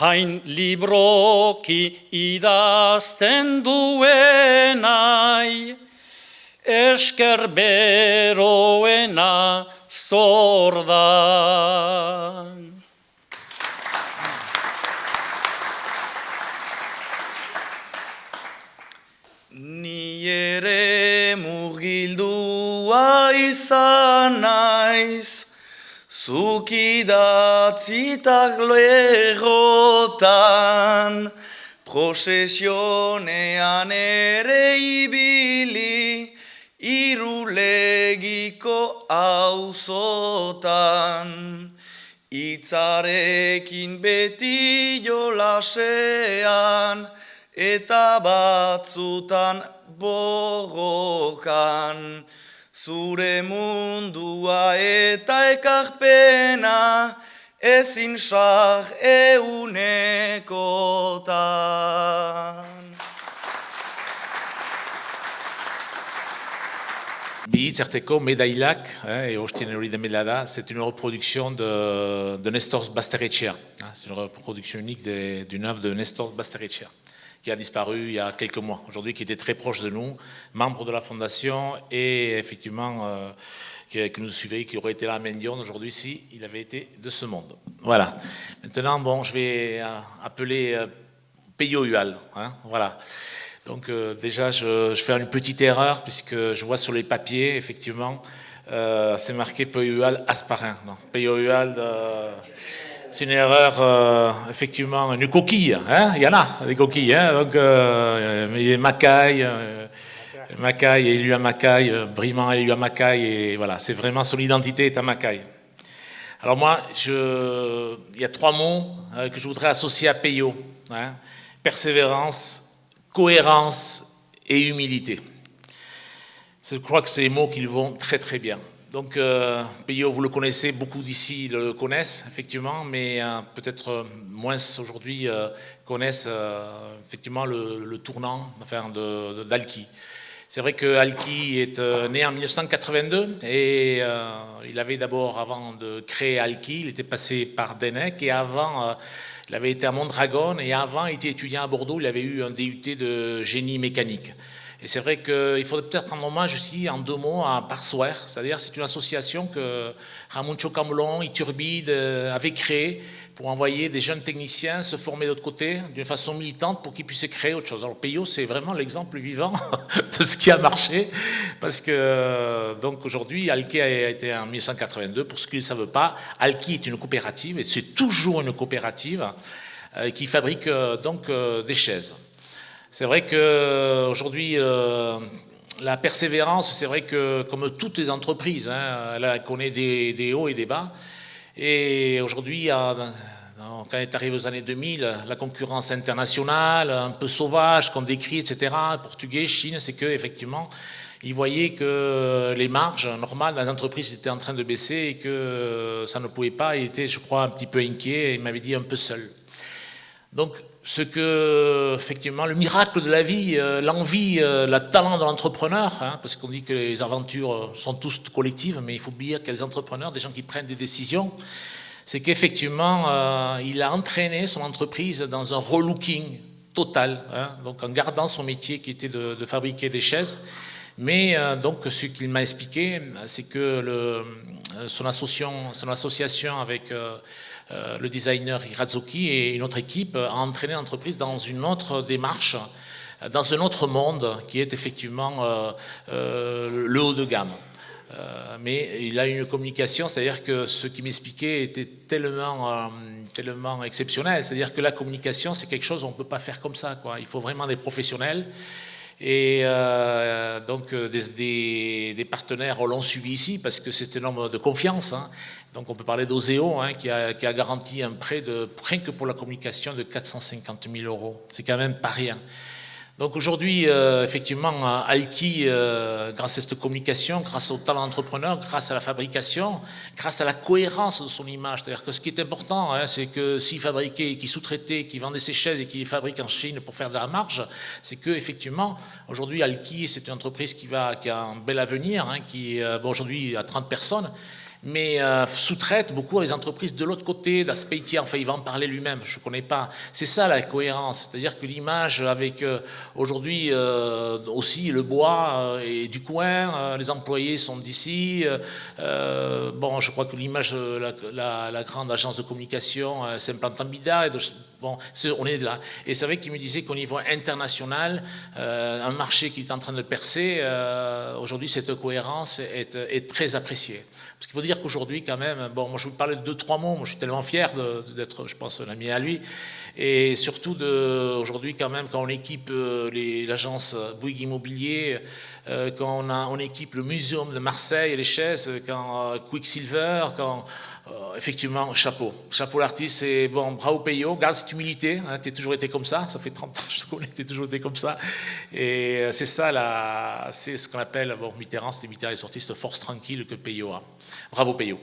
Hain libroki idazten duenai, esker beroena zorda. Ni ere murgildua izan naiz, zuk idatzitak lerrotan, prosesionean ere ibili, irulegiko auzotan. Itzarekin beti jolasean, eta batzutan borrokan. Zure mundua eta ekarpena, ezin sar eunekotan. Bi Zerteko Medailak, et Ostien hori de Medada, c'est une reproduction de Nestor Basterretxea. C'est une reproduction unique d'une œuvre de Nestor Basterretxea, qui a disparu il y a quelques mois, aujourd'hui, qui était très proche de nous, membre de la fondation, et effectivement, que nous suivait, qui aurait été là à Mendion aujourd'hui si il avait été de ce monde. Voilà. Maintenant, bon, je vais appeler Peyo Hual. Voilà. Donc déjà, je fais une petite erreur, puisque je vois sur les papiers, effectivement, c'est marqué Peyo Hual Asparin. Non, Peyo Hual, c'est une erreur, effectivement, une coquille. Il y en a, des coquilles. Donc, il est Macaille, Macaille, élu à Macaille, Briman élu à Macaille, et voilà, c'est vraiment son identité est à Macaille. Alors moi, il y a 3 mots que je voudrais associer à Peyo. Persévérance, cohérence et humilité. Je crois que c'est des mots qui lui vont très très bien. Donc Peyo, vous le connaissez, beaucoup d'ici le connaissent effectivement, mais peut-être moins aujourd'hui connaissent effectivement le tournant d'Alki. C'est vrai que Alki est né en 1982 et il avait d'abord, avant de créer Alki, il était passé par Denec et avant... il avait été à Mondragon et avant, il était étudiant à Bordeaux, il avait eu un DUT de génie mécanique. Et c'est vrai qu'il faudrait peut-être rendre hommage aussi en 2 mots à Parsware, c'est-à-dire c'est une association que Ramon Chocamolon, Iturbide avait créée pour envoyer des jeunes techniciens se former de l'autre côté d'une façon militante pour qu'ils puissent créer autre chose. Alors Peyo, c'est vraiment l'exemple vivant de ce qui a marché, parce que donc aujourd'hui, Alki a été en 1982. Pour ceux qui ne le savent pas, Alki est une coopérative, et c'est toujours une coopérative qui fabrique donc des chaises. C'est vrai qu'aujourd'hui, la persévérance, c'est vrai que comme toutes les entreprises, elle connaît des hauts et des bas. Et aujourd'hui, quand on est arrivé aux années 2000, la concurrence internationale, un peu sauvage, qu'on décrit, etc., Portugais, Chine, c'est qu'effectivement, ils voyaient que les marges normales dans les entreprises étaient en train de baisser et que ça ne pouvait pas. Il était, je crois, un petit peu inquiet et il m'avait dit un peu seul. Donc, effectivement, le miracle de la vie, l'envie, le talent de l'entrepreneur, parce qu'on dit que les aventures sont tous collectives, mais il faut oublier que les entrepreneurs, des gens qui prennent des décisions, c'est qu'effectivement, il a entraîné son entreprise dans un relooking total, donc en gardant son métier qui était de fabriquer des chaises. Mais donc, ce qu'il m'a expliqué, c'est que son association avec le designer Irazuki et une autre équipe a entraîné l'entreprise dans une autre démarche, dans un autre monde qui est effectivement le haut de gamme. Mais il a une communication, c'est-à-dire que ce qu'il m'expliquait était tellement exceptionnel, c'est-à-dire que la communication, c'est quelque chose qu'on ne peut pas faire comme ça, quoi. Il faut vraiment des professionnels. Et donc des partenaires l'ont suivi ici parce que c'est un homme de confiance. Donc on peut parler d'Oseo qui a garanti un prêt rien que pour la communication de 450 000 €. C'est quand même pas rien. Donc aujourd'hui, effectivement, Alki, grâce à cette communication, grâce au talent d'entrepreneur, grâce à la fabrication, grâce à la cohérence de son image, c'est-à-dire que ce qui est important, c'est que s'il fabriquait, qu'il sous-traitait, qu'il vendait ses chaises et qu'il les fabrique en Chine pour faire de la marge, c'est que effectivement, aujourd'hui, Alki, c'est une entreprise qui a un bel avenir, qui aujourd'hui a 30 personnes, mais sous-traite beaucoup à les entreprises de l'autre côté, d'Aspeitier, enfin il va en parler lui-même, je ne connais pas. C'est ça la cohérence, c'est-à-dire que l'image avec aujourd'hui aussi le bois est du coin, les employés sont d'ici, je crois que l'image, la grande agence de communication s'implante en Bida, on est là. Et c'est vrai qu'il me disait qu'au niveau international, un marché qui est en train de percer, aujourd'hui cette cohérence est très appréciée. Parce qu'il faut dire qu'aujourd'hui, quand même, moi je vous parlais de 2-3 mots, moi je suis tellement fier d'être, je pense, un ami à lui, et surtout aujourd'hui, quand même, quand on équipe l'agence Bouygues Immobilier, quand on équipe le Muséum de Marseille, les chaises, quand Quicksilver, effectivement, chapeau l'artiste, et bravo Peyo, garde cette humilité, tu as toujours été comme ça fait 30 ans que je te connais, tu as toujours été comme ça, et c'est ça, c'est ce qu'on appelle, Mitterrand est sorti cette force tranquille que Peyo a. Bravo Peyo.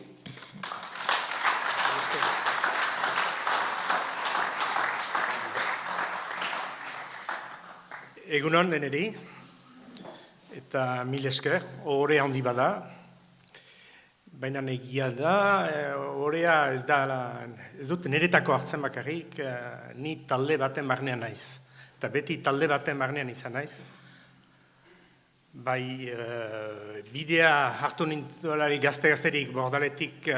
Egunon deneri, eta mil esker, ohore handi bada. Baina egia da, ohorea ez dut niretako hartzen bakarrik, ni talde baten barnean naiz. Eta beti talde baten barnean izan naiz. Bai, bidea hartu nintuelari gazte-gazterik bordaletik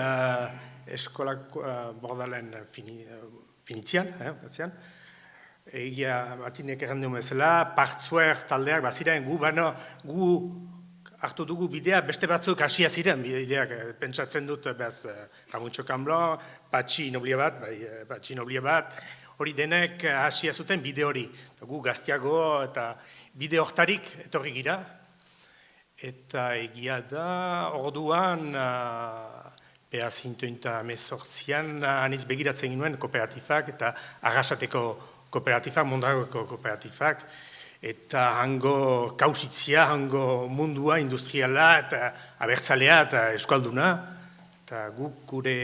eskolak bordalen finitzian, egia batinek errandu bezala, partzuer taldeak baziren gu hartu dugu bidea, beste batzuk hasia ziren bideak, pentsatzen dut, Ramutxo Kamblon, Patxi Noblia bat, hori denek hasia zuten bide hori. Gu gaztiago eta bide hortarik etorri gira. Eta egia da, orduan, Beaz 1918an aniz begiratzen ginuen kooperatifak eta Arrasateko kooperatifak, Mondragoko kooperatifak, eta hango kausitzia, hango mundua, industriala eta abertzalea eta eskualduna, eta guk gure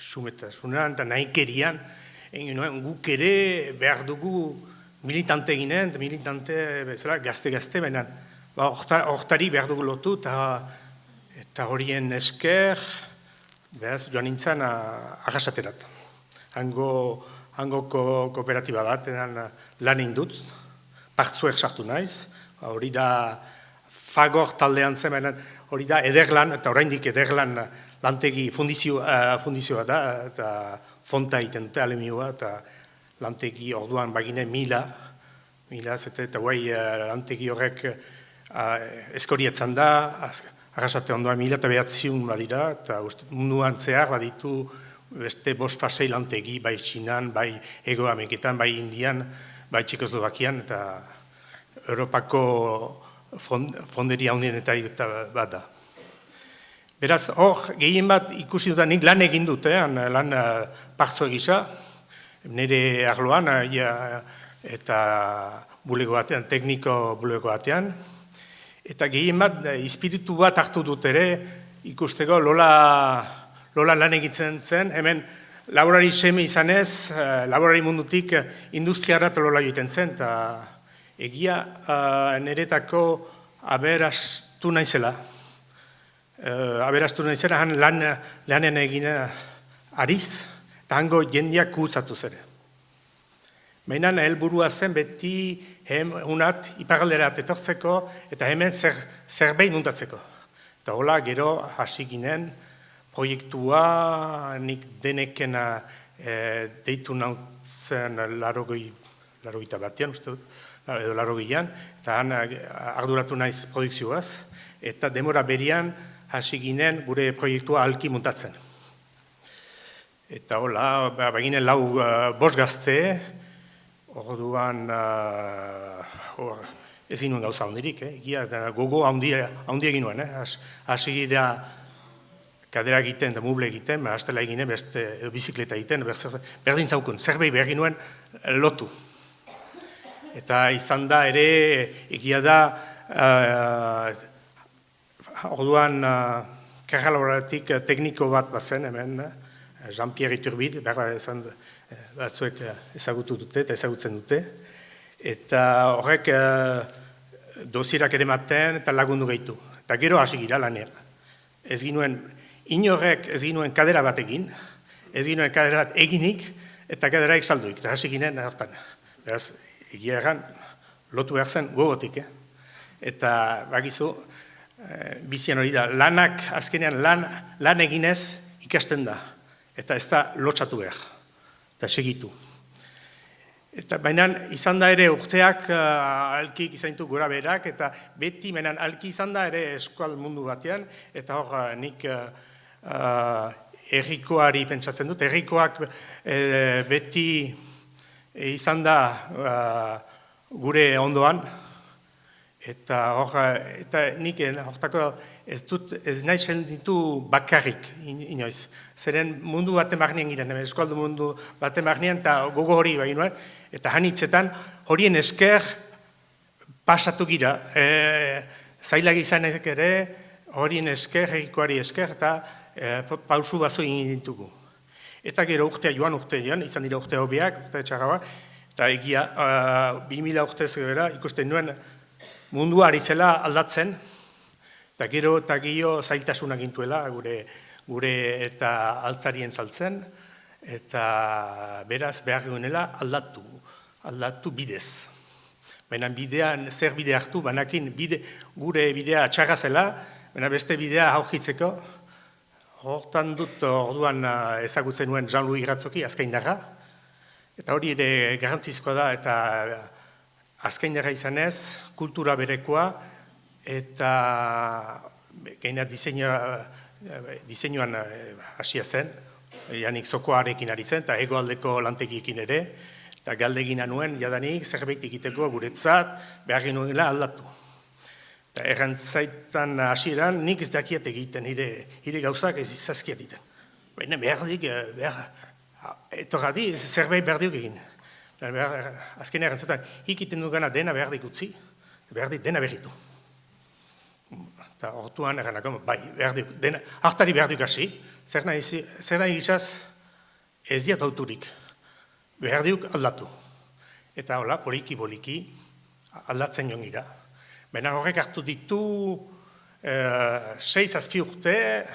sumetasunan eta nahikerian, guk ere behar dugu militante ginen, militante bezala gazte-gazte, baina hortari behar dugu lotu, eta horien esker, behaz joan nintzen Arrasaterat. Hango kooperatiba bat, lan indut, partzuek sartu naiz, hori da Fagor taldean zen, hori da Ederlan, eta oraindik Ederlan lantegi fundizioa da, eta fonta egiten dute alemioa, eta lantegi orduan bagine mila, eta guai lantegi horrek eskorietzen da, Arrasate ondoan 1900 badira, eta munduan zehar baditu beste 5-6 lantegi, bai Txinan, bai Ego Ameriketan, bai Indian, bai Txekoslovakian, eta Europako fonderi handienetan bat da. Beraz, hor, gehien bat ikusi dut, nik lan egin dut, lan partzua gisa, nire arloan, eta bulego batean, tekniko bulego batean, eta gehien bat, espiritu bat hartu dut ere, ikusteko Lola lan egitzen zen, hemen laborari seme izanez, laborari mundutik industriarat Lola joiten zen, eta egia niretako aberastu naizela. Aberastu naizela, lanen egin ariz, eta hango jendeak kuhutzatu zere. Baina helburua zen beti unat iparalderat etortzeko eta hemen zerbait muntatzeko. Eta hola gero hasi ginen proiektua nik denekena deitu nautzen larogeita batean, uste dut, edo larogeian, eta han arduratu naiz produkzioaz, eta demora berian hasi ginen gure proiektua alki muntatzen. Eta hola, baginen 5 gazte, orduan ez ginuen gauza handirik, gogo handia egin nuen, hasi gira kadera egiten, muble egiten, hastela eginen, beste bizikleta egiten, berdin zaukun, zerbait behar ginuen lotu. Eta izan da ere, egia da, orduan karralaboratik tekniko bat bazen hemen, Jean-Pierre Iturbide, batzuek ezagutu dute eta ezagutzen dute, eta horrek dosierak ere maten eta lagundu gehitu. Eta gero hasi gira lanean. Inorrek ez ginuen kadera bat egin, ez ginuen kadera bat eginik, eta kaderaik salduik, eta hasi ginen hortan. Beraz, egia egan, lotu behar zen gogotik. Eta bagizu, bizian hori da, lanak, azkenean lan eginez ikasten da, eta ez da lotxatu behar. Eta segitu. Eta baina izan da ere urteak alkik izan ditu gora berak, eta beti menan alki izan da ere eskual mundu batean, eta hor nik errikoari pentsatzen dut, errikoak beti izan da gure ondoan, eta nik hortako ez nahi senditu bakarrik inoiz. Zeren mundu baten barnean giren, eskualdu mundu baten barnean, eta gogo hori bagin nuen, eta hanitzetan horien esker pasatu gira. Zailak izanek ere, horien esker, errikoari esker, eta pausu bazo egin ditugu. Eta gero urtea joan, izan dira urte hobiak, urte txarra, Eta egia, 2000 urtez gara ikusten nuen mundua ari zela aldatzen, eta gero eta gehiago zailtasunak gintuela gure eta altzarien saltzen, eta beraz behar gunela aldatu bidez. Baina bidean, zer bide hartu, banakin gure bidea txarra zela, baina beste bidea aurkitzeko. Hortan dut orduan ezagutzen nuen Jean-Louis Iratzoki, azkaindarra, eta hori ere garrantzizkoa da, eta azkaindarra izanez, kultura berekoa, eta gaina diseinuan hasia zen, Janik Zokoarekin ari zen, eta hegoaldeko lantegiekin ere, eta galdegina nuen, jadanik, zerbait egiteko guretzat, behar genuela aldatu. Eta errantzaitan hasieran, nik ez dakiat egiten, hire gauzak ez izazkiat egiten. Baina etorradi, zerbait behar diok egin. Azken errantzaitan, ikiten dugana dena behar dik utzi, behar dik dena berritu. Eta hortuan erranako, bai, behar diok, hartari behar diok hasi, zer nahi izaz ez diat auturik, behar diok aldatu. Eta hola, poliki aldatzen joan gira. Baina horrek hartu ditu 6-7 urte,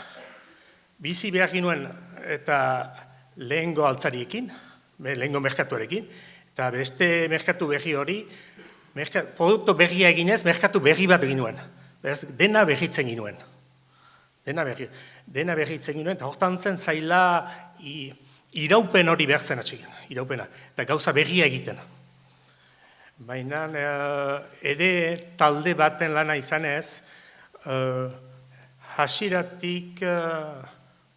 bizi behar ginuen eta lehengo altzariekin, lehengo merkatuarekin, eta beste merkatu berri hori, produktu berria eginez, merkatu berri bat ginuen. Dena berritzen ginuen. Dena berritzen ginuen, eta hortan zen zaila iraupen hori behar zen atxekin, iraupena, eta gauza berria egiten. Baina ere talde baten lana izanez, hasieratik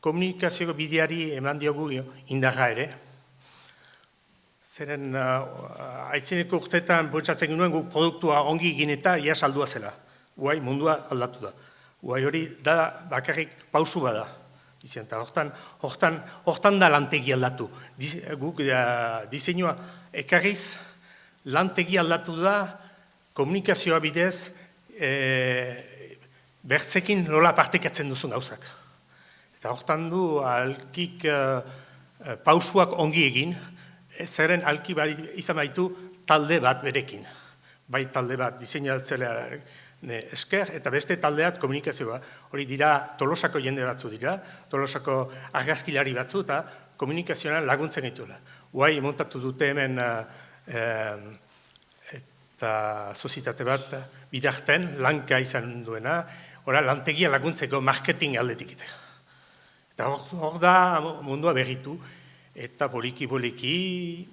komunikazioko bideari eman diogu indarra ere. Zeren aitzineko urteetan bultzatzen genuen guk produktua ongi egin eta ia saldua zela. Guai mundua aldatu da. Guai hori da bakarrik pausu bada. Hortan da lantegi aldatu. Guk diseinua ekarriz, lantegi aldatu da komunikazioa bidez bertzekin nola partekatzen duzun gauzak. Eta hortan du alkik pausuak ongi egin, zeren alki izan baitu talde bat berekin. Bai talde bat diseinatzea esker eta beste taldeat komunikazioa. Hori dira Tolosako jende batzu dira, Tolosako argazkilari batzu eta komunikazioan laguntzen dituela. Guai montatu dute hemen eta sozietate bat bidarten, lanka izan duena, lantegia laguntzeko marketing aldetik. Eta hor da mundua berritu, eta poliki,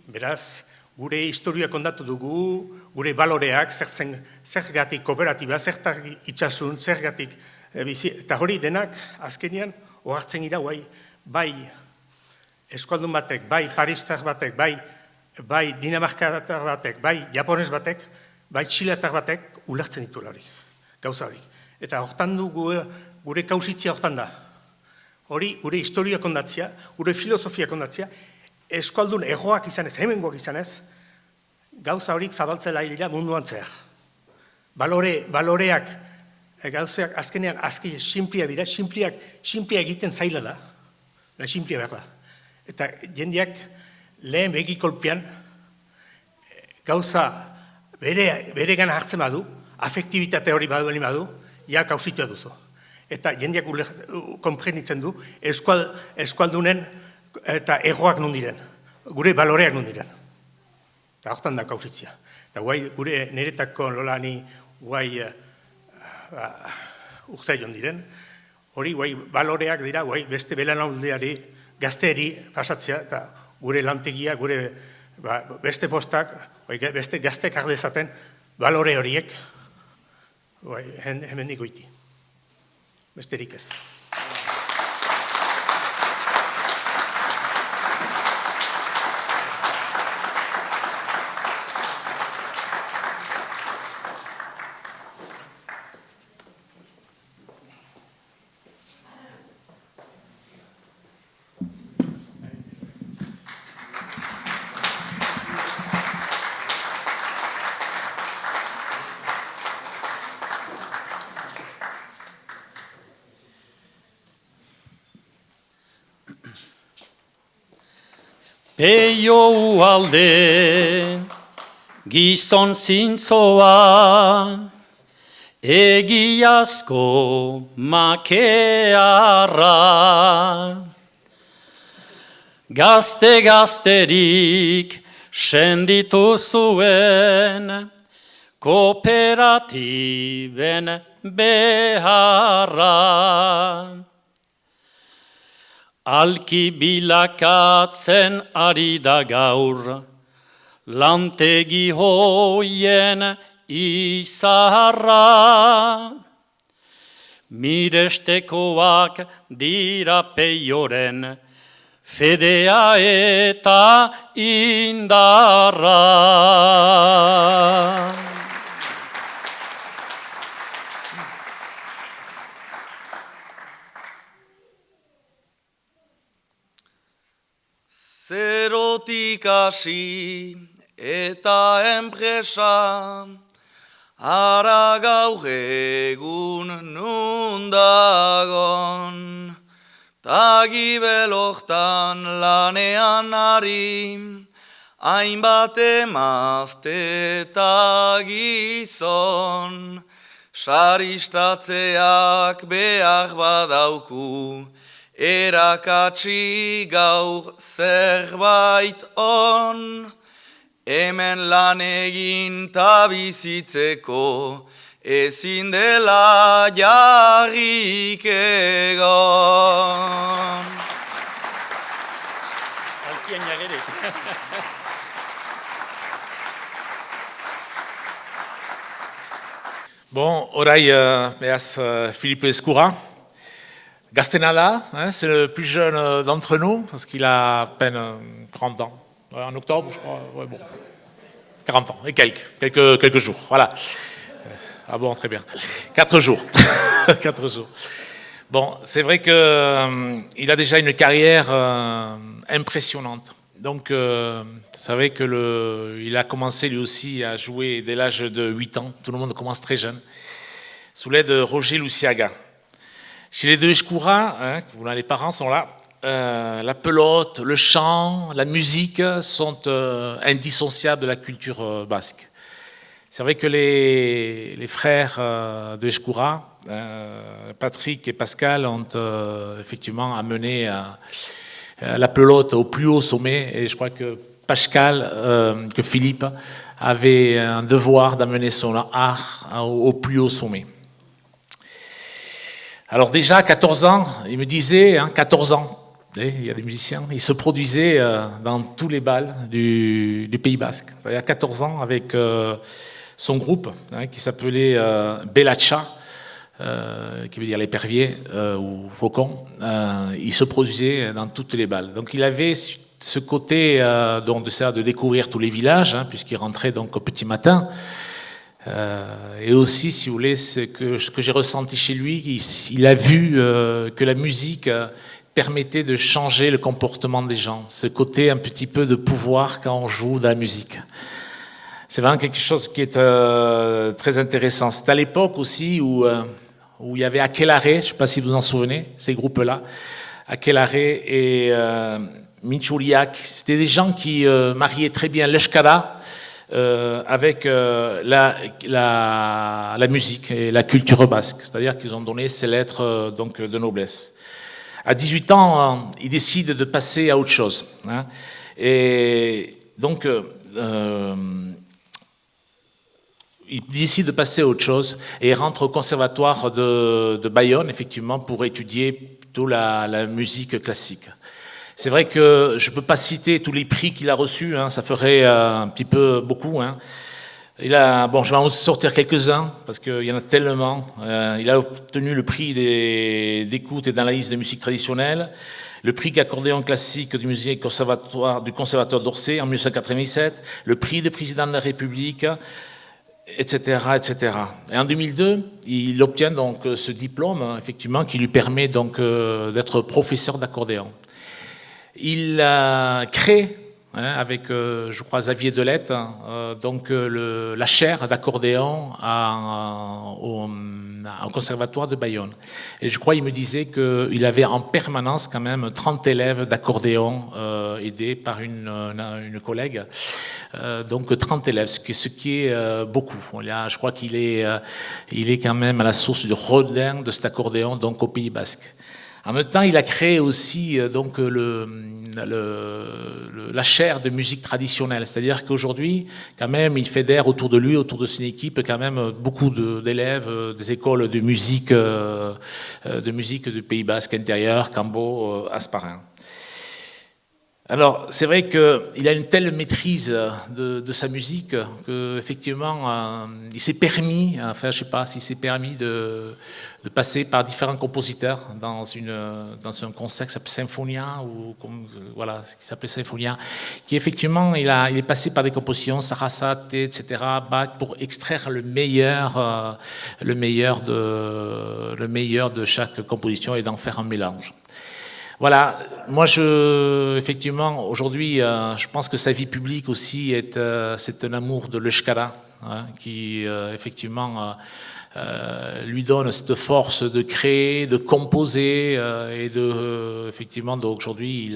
beraz, gure historia kontatu dugu, gure baloreak, zergatik kooperatiba, zergatik itxasun, zergatik bizi, eta hori denak azkenean ohartzen gira, bai eskualdun batek, bai paristar batek, bai dinamarkatar batek, bai japones batek, bai txilatar batek ulertzen ditu hori, gauza hori. Eta hortan du gure kausitzia hortan da. Hori gure historia kondatzea, gure filosofia kondatzea, eskualdun egoak izanez, hemengoak izanez, gauza horik zabaltzela dira munduan zehar. Baloreak, gauzak azkenean simpliak dira, simpliak egiten zaila da, simplia behar da. Eta jendeak lehen begikolpean gauza bere gana hartzen badu, afektibitate hori badu, ja kausitua duzu. Eta jendeak konprenitzen du eskualdunen eta egoak nun diren, gure baloreak nun diren. Eta hortan da kausitzia. Eta gure niretako lolani urtea joan diren, hori baloreak dira, beste belanaldiari gazteeri pasatzea, eta gure lantegia, gure beste postak, beste gaztek ardezaten balore horiek, hemen dikoiti. Besterik ez. Peio alde, gizon zintzoa, egiazko makearra. Gazte-gazterik senditu zuen, kooperatiben beharra. Alki bilakatzen ari da gaur, lantegi hoien izarra. Mirestekoak dira Peioren, fedea eta indarra. Zerotik hasi eta enpresa, ara gaur egun nundagon. Tagibeloktan lanean ari, hainbat emazte eta gizon, saristatzeak behar badauku, erakatsi gaur zerbait on, hemen lan egin ta bizitzeko, ezin dela jarrik egon. Alkien jagerik. Bon, orai, behaz, Philippe Escoura. Gastenala, hein, c'est le plus jeune d'entre nous, parce qu'il a à peine 40 ans. Ouais, en octobre, je crois. Ouais, bon. 40 ans, et quelques jours, voilà. Ah bon, très bien. 4 jours. 4 jours. Bon, c'est vrai qu'il a déjà une carrière impressionnante. Donc, vous savez qu'il a commencé lui aussi à jouer dès l'âge de 8 ans. Tout le monde commence très jeune. Sous l'aide de Roger Luciaga. Chez les deux Escoura, hein, les parents sont là, la pelote, le chant, la musique sont indissociables de la culture basque. C'est vrai que les frères de Escoura, Patrick et Pascal, ont effectivement amené la pelote au plus haut sommet, et je crois que Pascal, que Philippe, avait un devoir d'amener son art au plus haut sommet. Alors déjà, à 14 ans, il me disait, 14 ans, il y a des musiciens, il se produisait dans tous les bals du Pays Basque. C'est-à-dire à 14 ans, avec son groupe, qui s'appelait Belacha, qui veut dire l'épervier ou faucon, il se produisait dans toutes les balles. Donc il avait ce côté de découvrir tous les villages, puisqu'il rentrait donc au petit matin. Et aussi, si vous voulez, ce que j'ai ressenti chez lui, il a vu que la musique permettait de changer le comportement des gens. Ce côté un petit peu de pouvoir quand on joue de la musique. C'est vraiment quelque chose qui est très intéressant. C'est à l'époque aussi où il y avait Aquelarre, je ne sais pas si vous en souvenez, ces groupes-là, Aquelarre et Minchouriak. C'était des gens qui mariaient très bien l'eshkada avec la musique et la culture basque, c'est-à-dire qu'ils ont donné ces lettres donc, de noblesse. À 18 ans, ils décident de passer à autre chose. Et donc, ils décident de passer à autre chose et rentrent au conservatoire de Bayonne, effectivement, pour étudier plutôt la musique classique. C'est vrai que je ne peux pas citer tous les prix qu'il a reçus, ça ferait un petit peu beaucoup. Je vais en sortir quelques-uns, parce qu'il y en a tellement. Il a obtenu le prix d'écoute et d'analyse de musique traditionnelle, le prix d'accordéon classique du musée du conservatoire d'Orsay en 1997, le prix de président de la République, etc., etc. Et en 2002, il obtient donc ce diplôme, effectivement, qui lui permet donc d'être professeur d'accordéon. Il crée, avec, je crois, Xavier Delette, donc la chaire d'accordéon à au conservatoire de Bayonne. Et je crois qu'il me disait qu'il avait en permanence quand même 30 élèves d'accordéon aidés par une collègue. Donc 30 élèves, ce qui est beaucoup. Je crois qu'il est quand même à la source du Rodin de cet accordéon donc au Pays Basque. En même temps, il a créé aussi donc la chaire de musique traditionnelle, c'est-à-dire qu'aujourd'hui, quand même, il fédère autour de lui, autour de son équipe, quand même beaucoup d'élèves des écoles de musique du Pays Basque intérieur, Cambo, Asparin. Alors, c'est vrai qu'il a une telle maîtrise de sa musique qu'effectivement, il s'est permis, enfin, je ne sais pas s'il s'est permis de passer par différents compositeurs dans un concept qui s'appelle Symphonia, ou voilà, ce qui s'appelait Symphonia, qui effectivement, il est passé par des compositions, Sarasate, etc., Bach, pour extraire le meilleur de chaque composition et d'en faire un mélange. Voilà, moi effectivement, aujourd'hui, je pense que sa vie publique aussi c'est un amour de l'Euskara, qui effectivement lui donne cette force de créer, de composer, et effectivement, donc aujourd'hui,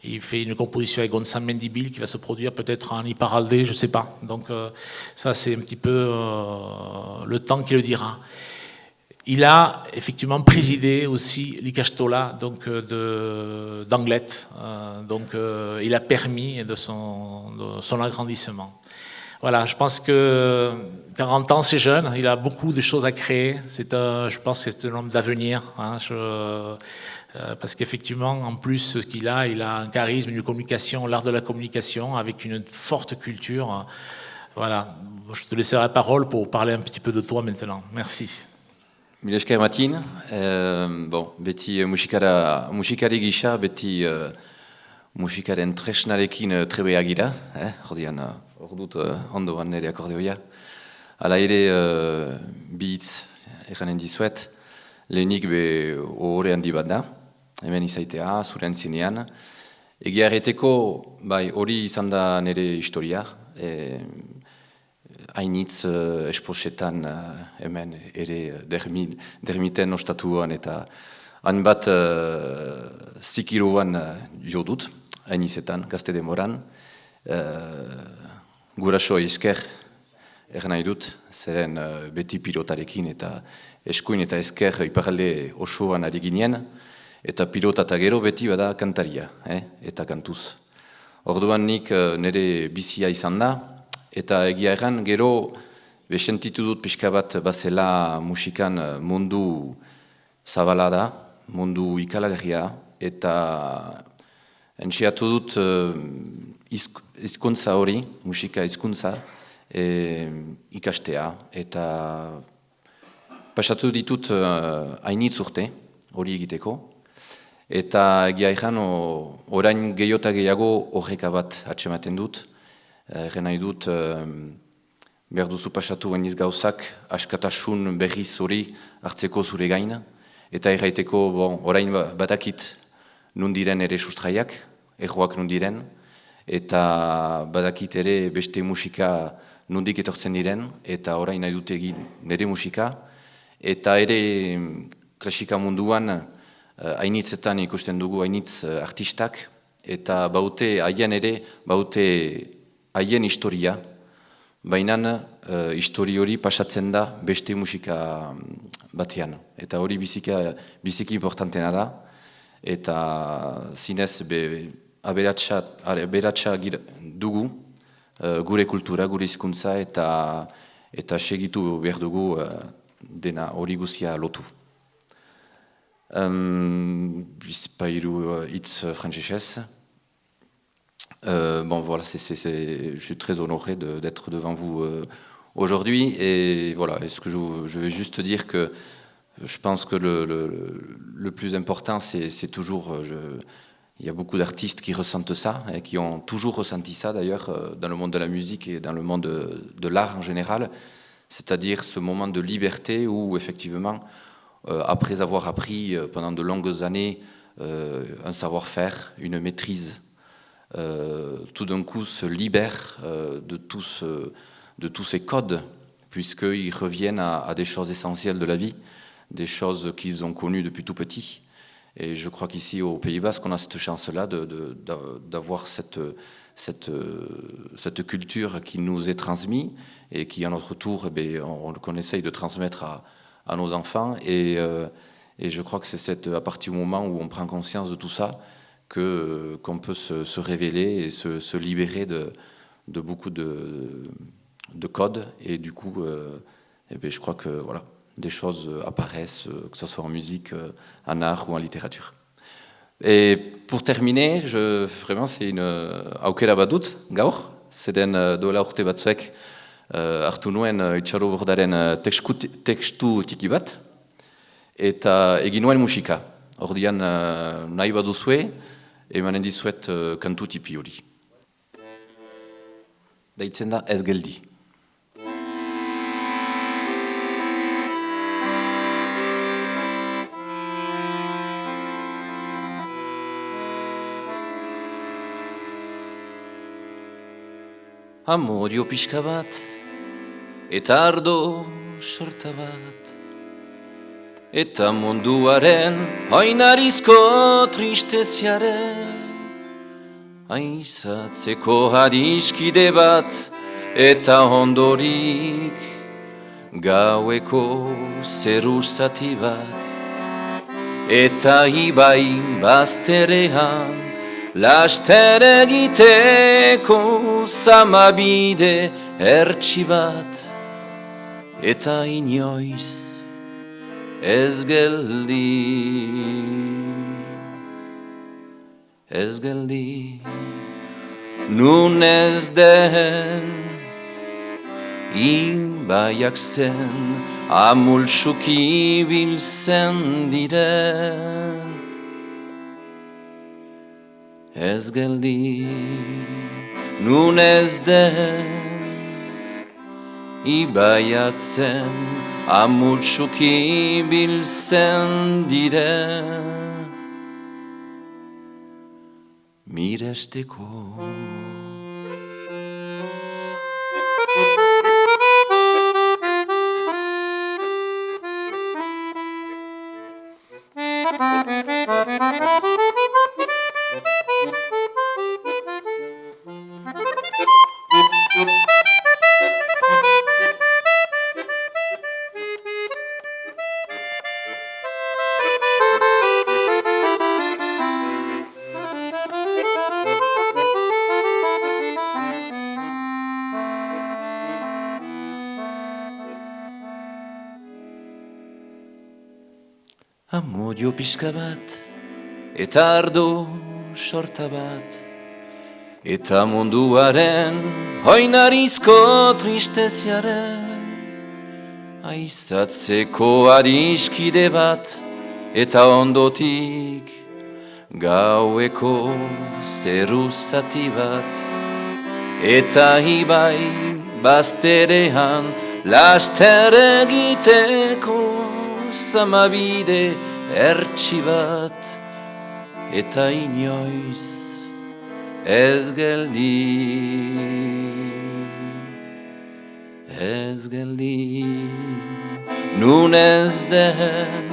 il fait une composition avec Gonçalo Mendibil qui va se produire peut-être en Iparralde, je ne sais pas. Donc ça, c'est un petit peu le temps qui le dira. Il a effectivement présidé aussi l'Ikastola donc d'Anglet, donc il a permis de son agrandissement. Voilà, je pense que 40 ans c'est jeune, il a beaucoup de choses à créer. Je pense que c'est un homme d'avenir, parce qu'effectivement, en plus ce qu'il a, il a un charisme, une communication, l'art de la communication avec une forte culture. Voilà, je te laisserai la parole pour parler un petit peu de toi maintenant. Merci. Mila esker Matin, beti musikari gisa, beti musikaren tresnarekin trebea gira, hor dut ondoan nire akordeoia. Hala ere, bi hitz eranen dizuet, lehenik ohore handi bat da, hemen izaitea, zure antzinean. Egia erreteko, hori izan da nire historia, hainitz esposetan hemen ere dermiten ostatuan eta hainbat zikiruan jo dut, hainitzetan, gazte demoran. Guraso esker nahi dut, zeren beti pilotarekin eta eskuin eta esker iparalde osoan ari ginen, eta pilota eta gero beti bada kantaria, eta kantuz. Orduan nik nire bizia izan da, eta egia erran, gero besentitu dut pixka bat bazela musikan mundu zabala da, mundu ikalagarria, eta entxeatu dut hizkuntza hori, musika hizkuntza, ikastea, eta pasatu ditut hainitz urte hori egiteko, eta egia erran, orain gehiota gehiago horreka bat atsematen dut. Egen nahi dut, behar duzu pasatu gainiz gauzak, askatasun berriz hori hartzeko zure gain, eta erraiteko, orain badakit nundiren ere sustraiak, erroak nundiren, eta badakit ere beste musika nundik etortzen diren, eta orain nahi dut egin nire musika, eta ere klasika munduan hainitzetan ikusten dugu hainitz artistak, eta baute haien ere, baute haien historia, baina histori hori pasatzen da beste musika batean. Eta hori biziki importantena da, eta zinez aberatsa dugu gure kultura, gure hizkuntza, eta segitu behar dugu dena hori guzia lotu. Bizpairu hitz frantsesez. Voilà, je suis très honoré d'être devant vous aujourd'hui. Et voilà, je vais juste dire que je pense que le plus important, c'est toujours... il y a beaucoup d'artistes qui ressentent ça, et qui ont toujours ressenti ça d'ailleurs, dans le monde de la musique et dans le monde de l'art en général. C'est-à-dire ce moment de liberté où, effectivement, après avoir appris pendant de longues années un savoir-faire, une maîtrise, tout d'un coup se libère de tous ces codes puisqu'ils reviennent à des choses essentielles de la vie, des choses qu'ils ont connues depuis tout petit. Et je crois qu'ici, au Pays Basque, on a cette chance-là d'avoir cette culture qui nous est transmise et qui, à notre tour, qu'on essaye de transmettre à nos enfants. Et je crois que c'est à partir du moment où on prend conscience de tout ça qu'on peut se révéler et se libérer de beaucoup de codes. Et du coup, je crois que voilà, des choses apparaissent, que ce soit en musique, en art ou en littérature. Et pour terminer, vraiment, c'est une aukera badut, gaur, zeren doela urte batzuek hartu nuen itxarobordaren tekstu tiki bat, eta egin nuen musika. Ordian nahi baduzue, emanen dizuet kantu tipi hori. Deitzen da Ez geldi. Amorio pixka bat, eta ardo sorta bat, eta munduaren oinarizko tristeziaren, aizatzeko adiskide bat, eta ondorik gaueko zeru zati bat, eta ibai bazterean, laster egiteko zamabide ertsi bat, eta inoiz ez geldi, ez geldi, nun ez den, ibaiak zen, amultsuki biltzen diren. Ez geldi, nun ez den, ibaiak zen, amultsuki biltzen diren. Miresteko. Amodio pixka bat, eta ardo sorta bat, eta munduaren oinarizko tristeziaren, aizatzeko adiskide bat, eta ondotik gaueko zeru zati bat, eta ibai bazterean laster egiteko zamabide ertsi bat, eta inoiz ez geldi, ez geldi, nun ez den,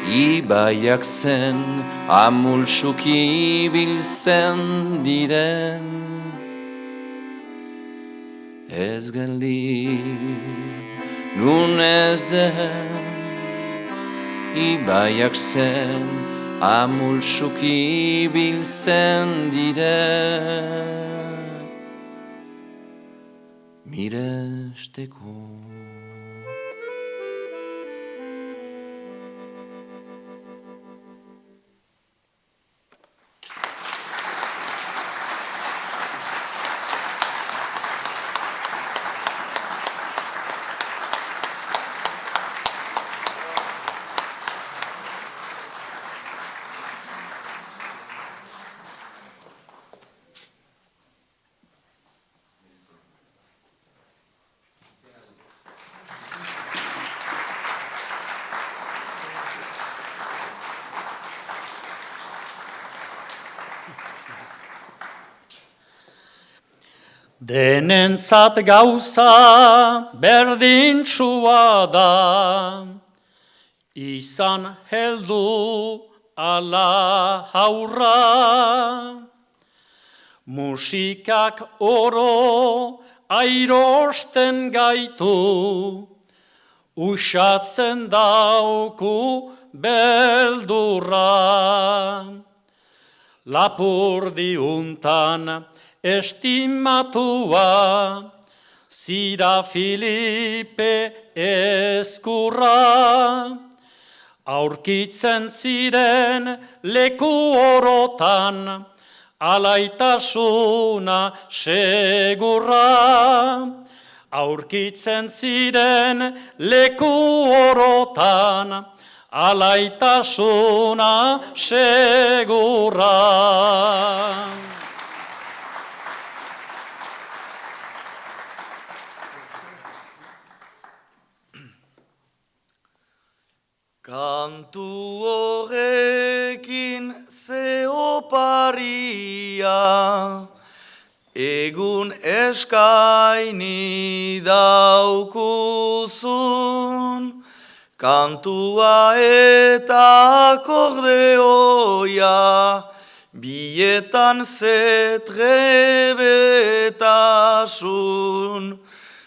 ibaiak zen, amultsuki biltzen diren. Ez geldi, nun ez den, ibaiak zen, amultsuki biltzen diren. Miresteko. Denentzat gauza berdintsua da, izan heldu ala haurra. Musikak oro airosten gaitu, usatzen dauku beldurra. Lapurdiuntan estimatua, zira Filipe Ezkurra. Aurkitzen ziren leku orotan, alaitasuna segurra. Aurkitzen ziren leku orotan, alaitasuna segurra. Kantu horrekin ze oparia, egun eskaini daukuzun, kantua eta akordeoia, bietan zetrebetasun,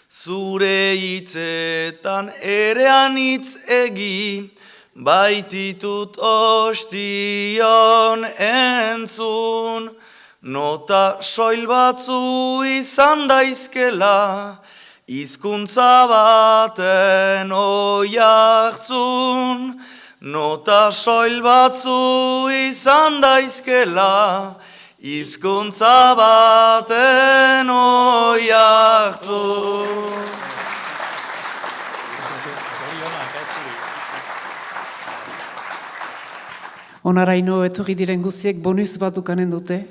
zure hitzetan ere anitz egi, baititut ostion entzun, nota soil batzu izan daizkela, hizkuntza baten oiartzun. Nota soil batzu izan daizkela, hizkuntza baten oiartzun. Onaraino etorri diren guziek bonus bat dukanen dute.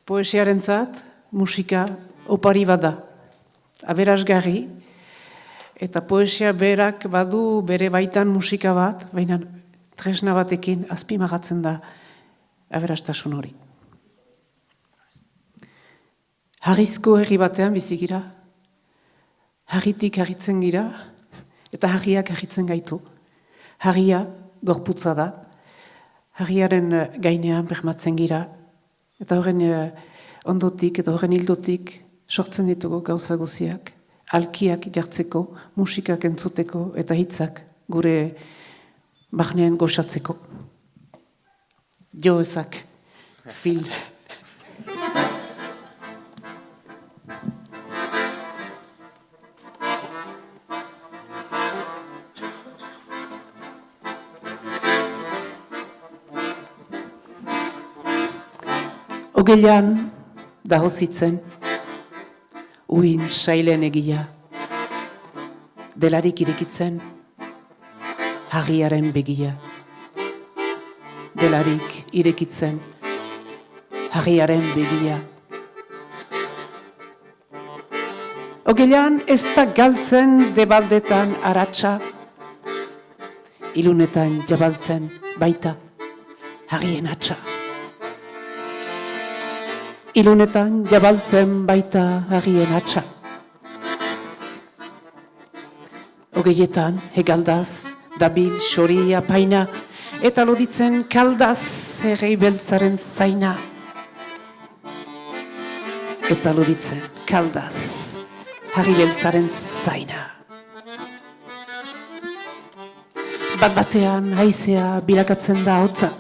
Poesiarentzat musika opari bat da, aberasgarri, eta poesia berak badu bere baitan musika bat, baina tresna batekin azpimagatzen da aberastasun hori. Harrizko herri batean bizigira, harritik harritzen gira, eta harriak harritzen gaitu. Harria gorputza da, harriaren gainean bermatzen gira, eta horren ondotik eta horren hildotik sortzen ditugu gauza guziak, alkiak jartzeko, musikak entzuteko eta hitzak gure barnean goxatzeko. Jo ezak, fil. Ogeian dahozitzen, uin sailen egia, delarik irekitzen, harriaren begia. Delarik irekitzen, harriaren begia. Ogeian ez da galtzen debaldetan aratsa, ilunetan jabaltzen baita harrien atxa. Ilunetan jabaltzen baita harrien atxa. Ogeietan hegaldaz, dabil, xoria, paina, eta loditzen kaldaz herrei beltzaren zaina. Eta loditzen kaldaz harri beltzaren zaina. Bat batean haizea bilakatzen da hotza.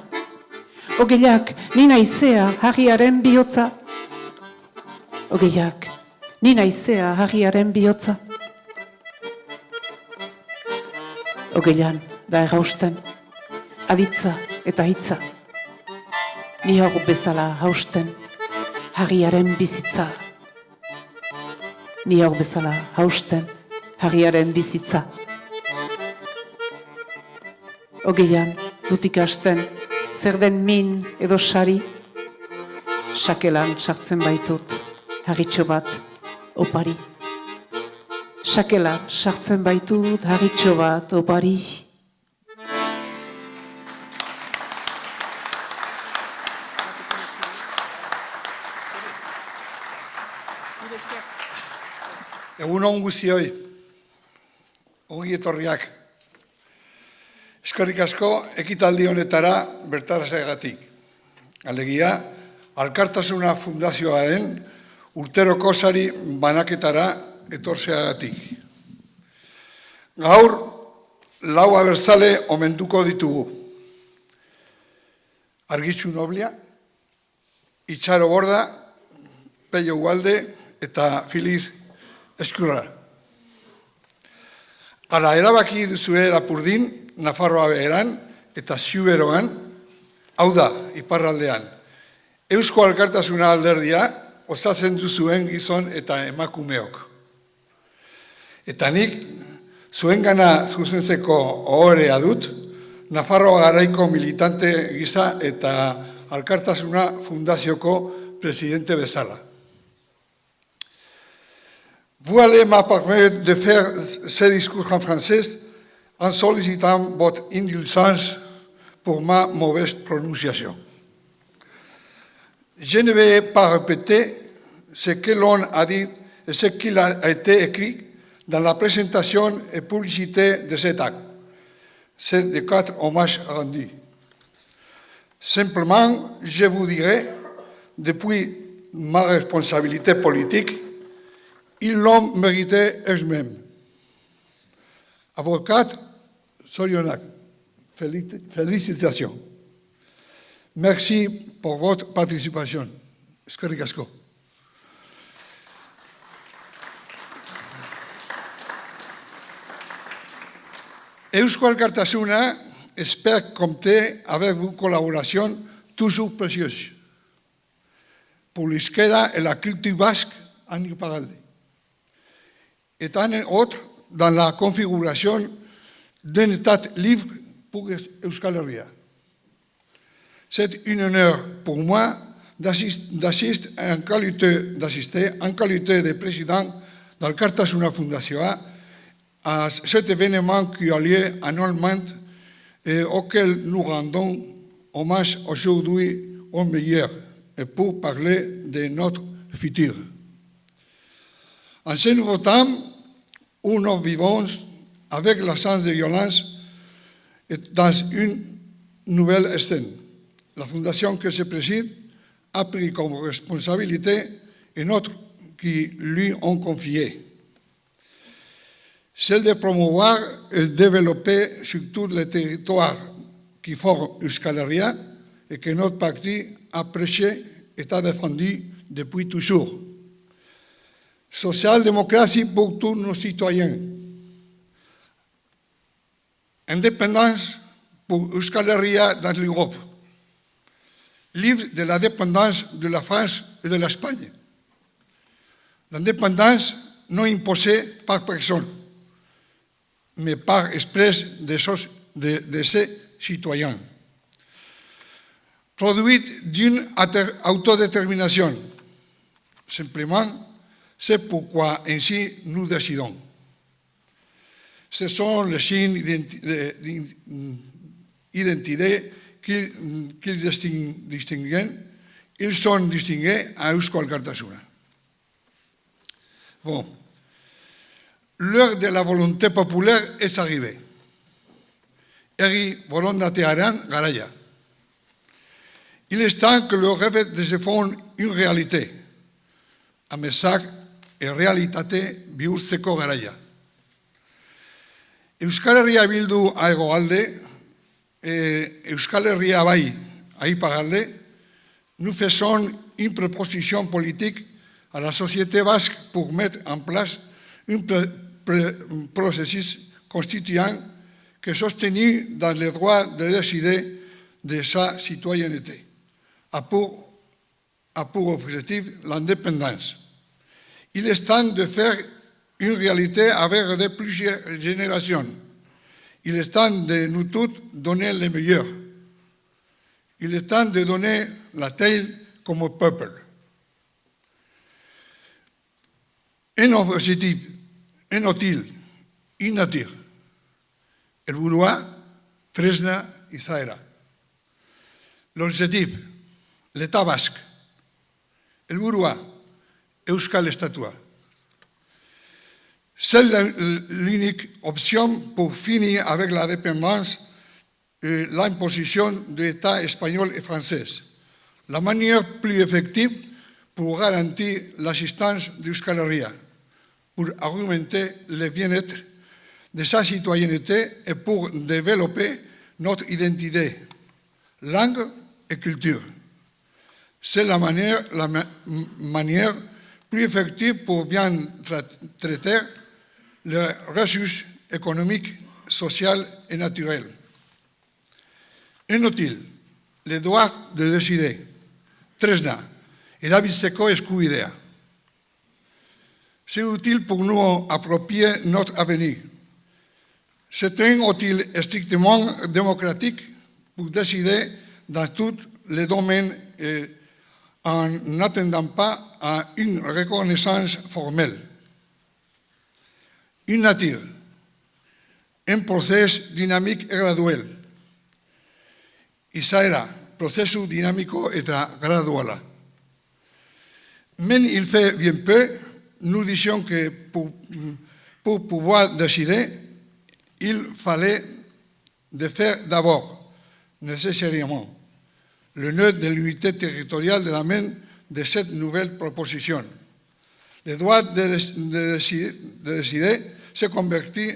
Ogeiak nina haizea harriaren bihotza. Ogeiak nina haizea harriaren bihotza. Ogeian da errausten, aditza eta hitza. Ni hor bezala hausten, harriaren bizitza. Ni hor bezala hausten, harriaren bizitza. Ogeian dut ikasten, zer den min edo sari, sakelan sartzen baitut, harritxo bat opari. Sakelan sartzen baitut, harritxo bat opari. Egun on guztioi, ongi etorriak. Eskerrik asko ekitaldi honetara bertarazagatik. Alegia, Alkartasuna Fundazioaren urteroko sari banaketara etortzeagatik. Gaur, lau abertzale omenduko ditugu. Argitxu Noblia, Itxaro Borda, Pello Ugalde eta Filiz Eskurra. Hala, erabaki duzue Lapurdin, Nafarroa beheran eta Ziuberoan, hau da, iparraldean. Eusko Alkartasuna alderdia osatzen duzuen gizon eta emakumeok. Eta nik, zuengana zuzentzeko ohorea dut, Nafarroa garaiko militante gisa eta Alkartasuna Fundazioko presidente bezala. Vous allez m'apprendre de faire ce discours en français en sollicitant votre indulgence pour ma mauvaise prononciation. Je ne vais pas répéter ce que l'on a dit et ce qu'il a été écrit dans la présentation et publicité de cet acte. C'est des 4 hommages rendus. Simplement, je vous dirai, depuis ma responsabilité politique, ils l'ont mérité eux-mêmes. Avocat, Sorionak, félicitations. Merci pour votre participation. Eskerrik asko. Eusko Alkartasuna espère compter avec vos collaborations toujours précieuses pour l'Euskera et la culture basque en Iparralde. Et en autre, dans la configuration d'un État libre pour Euskal Herria. C'est un honneur pour moi d'assister en qualité de président d'Alkartasuna Fundación à cet événement qui a lieu annuellement et auquel nous rendons hommage aujourd'hui aux meilleurs et pour parler de notre futur. En ce nouveau temps où nous vivons avec l'absence de violence et dans une nouvelle scène, la fondation que je préside a pris comme responsabilité une autre qui lui ont confié, celle de promouvoir et développer sur tous les territoires qui forment Euskal Herria et que notre parti a prêché et a défendu depuis toujours. Social-démocratie pour tous nos citoyens. Indépendance pour Euskal Herria dans l'Europe. Libre de la dépendance de la France et de l'Espagne. L'indépendance non imposée par personne, mais par express de ses citoyens. Produite d'une autodétermination. Simplement, c'est pourquoi ainsi nous décidons. Ce sont les signes d'identité qu'ils distinguent. Ils sont distingués à Eusko Alkartasuna. Bon. L'heure de la volonté populaire est arrivée. Herri borondatearen garaia. Il est temps que le rêve de se font une réalité. Amesak errealitate bihurtzeko garaia. Euskal Herria bildu a hegoalde, Euskal Herria bai a iparralde, nous faisons une proposition politique à la société basque pour mettre en place un processus constituant qui est soutenu dans le droit de décider de sa citoyenneté, a pour objectif l'indépendance. Il est temps de faire une réalité avec de plusieurs générations. Il est temps de nous tous donner le meilleur. Il est temps de donner la taille comme peuple. Un objectif, un outil, une nature. Helburua, tresna izaera. L'objectif, l'État basque. Helburua, Euskal Estatua. C'est l'unique option pour finir avec la dépendance et l'imposition de l'État espagnol et français. La manière plus effective pour garantir l'assistance d'Euskal Herria, pour argumenter le bien-être de sa citoyenneté et pour développer notre identité, langue et culture. C'est la manière plus effective pour bien traiter les ressources économiques, sociales et naturelles. Inutile, le droit de décider, tresna, erabiltzeko eskubidea. C'est utile pour nous approprier notre avenir. C'est un outil strictement démocratique pour décider dans tous les domaines en n'attendant pas à une reconnaissance formelle. Une nature, un processus dynamique et graduel. Izaera, procesu dinamiko eta graduala. Mais il fait bien peu, nous disions que pour pouvoir décider, il fallait de faire d'abord, nécessairement, le nœud de l'unité territoriale de la main de cette nouvelle proposition. Le droit de décider se convertit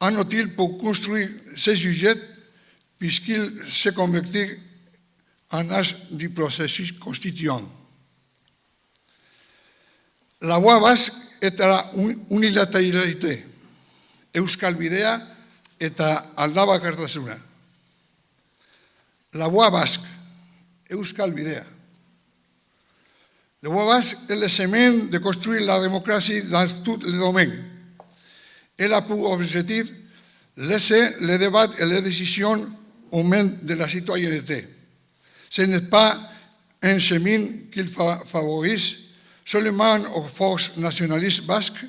en outil pour construire ces sujets puisqu'il se convertit en âge du processus constituant. La voie basque est à la unilatéralité. Euskal Bidea eta aldabakartasuna. La voie basque, Euskal Bidea. La voie basque est le chemin de construire la démocratie dans tous les domaines. Elle a pour objectif laisser les débats et les décisions aux mains de la citoyenneté. Ce n'est pas un chemin qu'il favorise seulement aux forces nationalistes basques.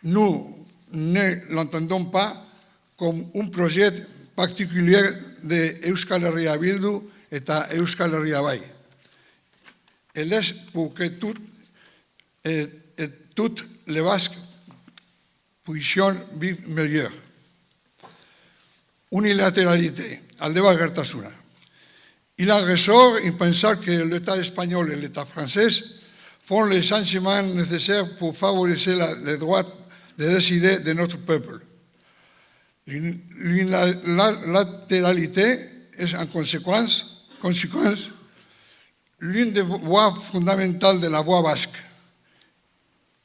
Nous ne l'entendons pas comme un projet particulier de Euskal Herria Bildu eta Euskal Herria Bai. Elle est pour que toutes les Basques puissent vivre mieux. Unilatéralité, aldebakartasuna. Il en ressort en pensant que l'État espagnol et l'État français font les changements nécessaires pour favoriser les droits de décider de notre peuple. L'unilatéralité est en conséquence l'une des voies fondamentales de la voie basque.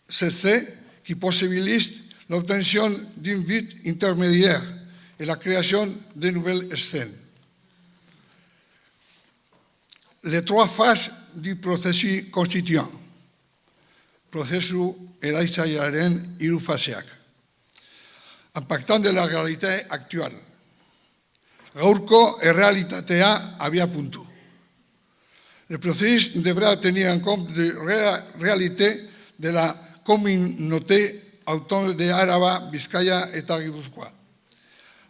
C'est ce qui possibilite l'obtention d'un but intermédiaire et la création de nouvelles scènes. Les trois phases du processus constituant. Prozesu eraitzailearen hiru faseak. Impactant de la réalité actuelle. Gaurko errealitatea abiapuntu. Le processus devra tenir en compte la réalité de la communauté autonome de Araba, Bizkaia eta Gipuzkoa.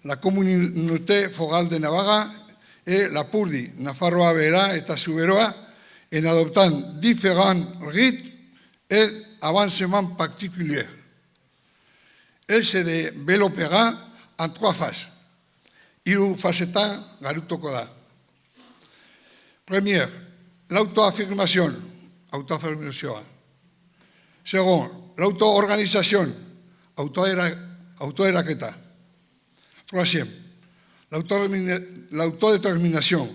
La communauté forale de Navarra et la Purdi, Nafarroa Behera eta Zuberoa, en adoptant différents rites et avancements particuliers. Elle se développera en trois phases. Hiru fasetan garutoko da. Première, l'auto-affirmation, autoafirmazioa. Segon, l'auto-organisation, autoeraketa. Troisième, l'autodétermination,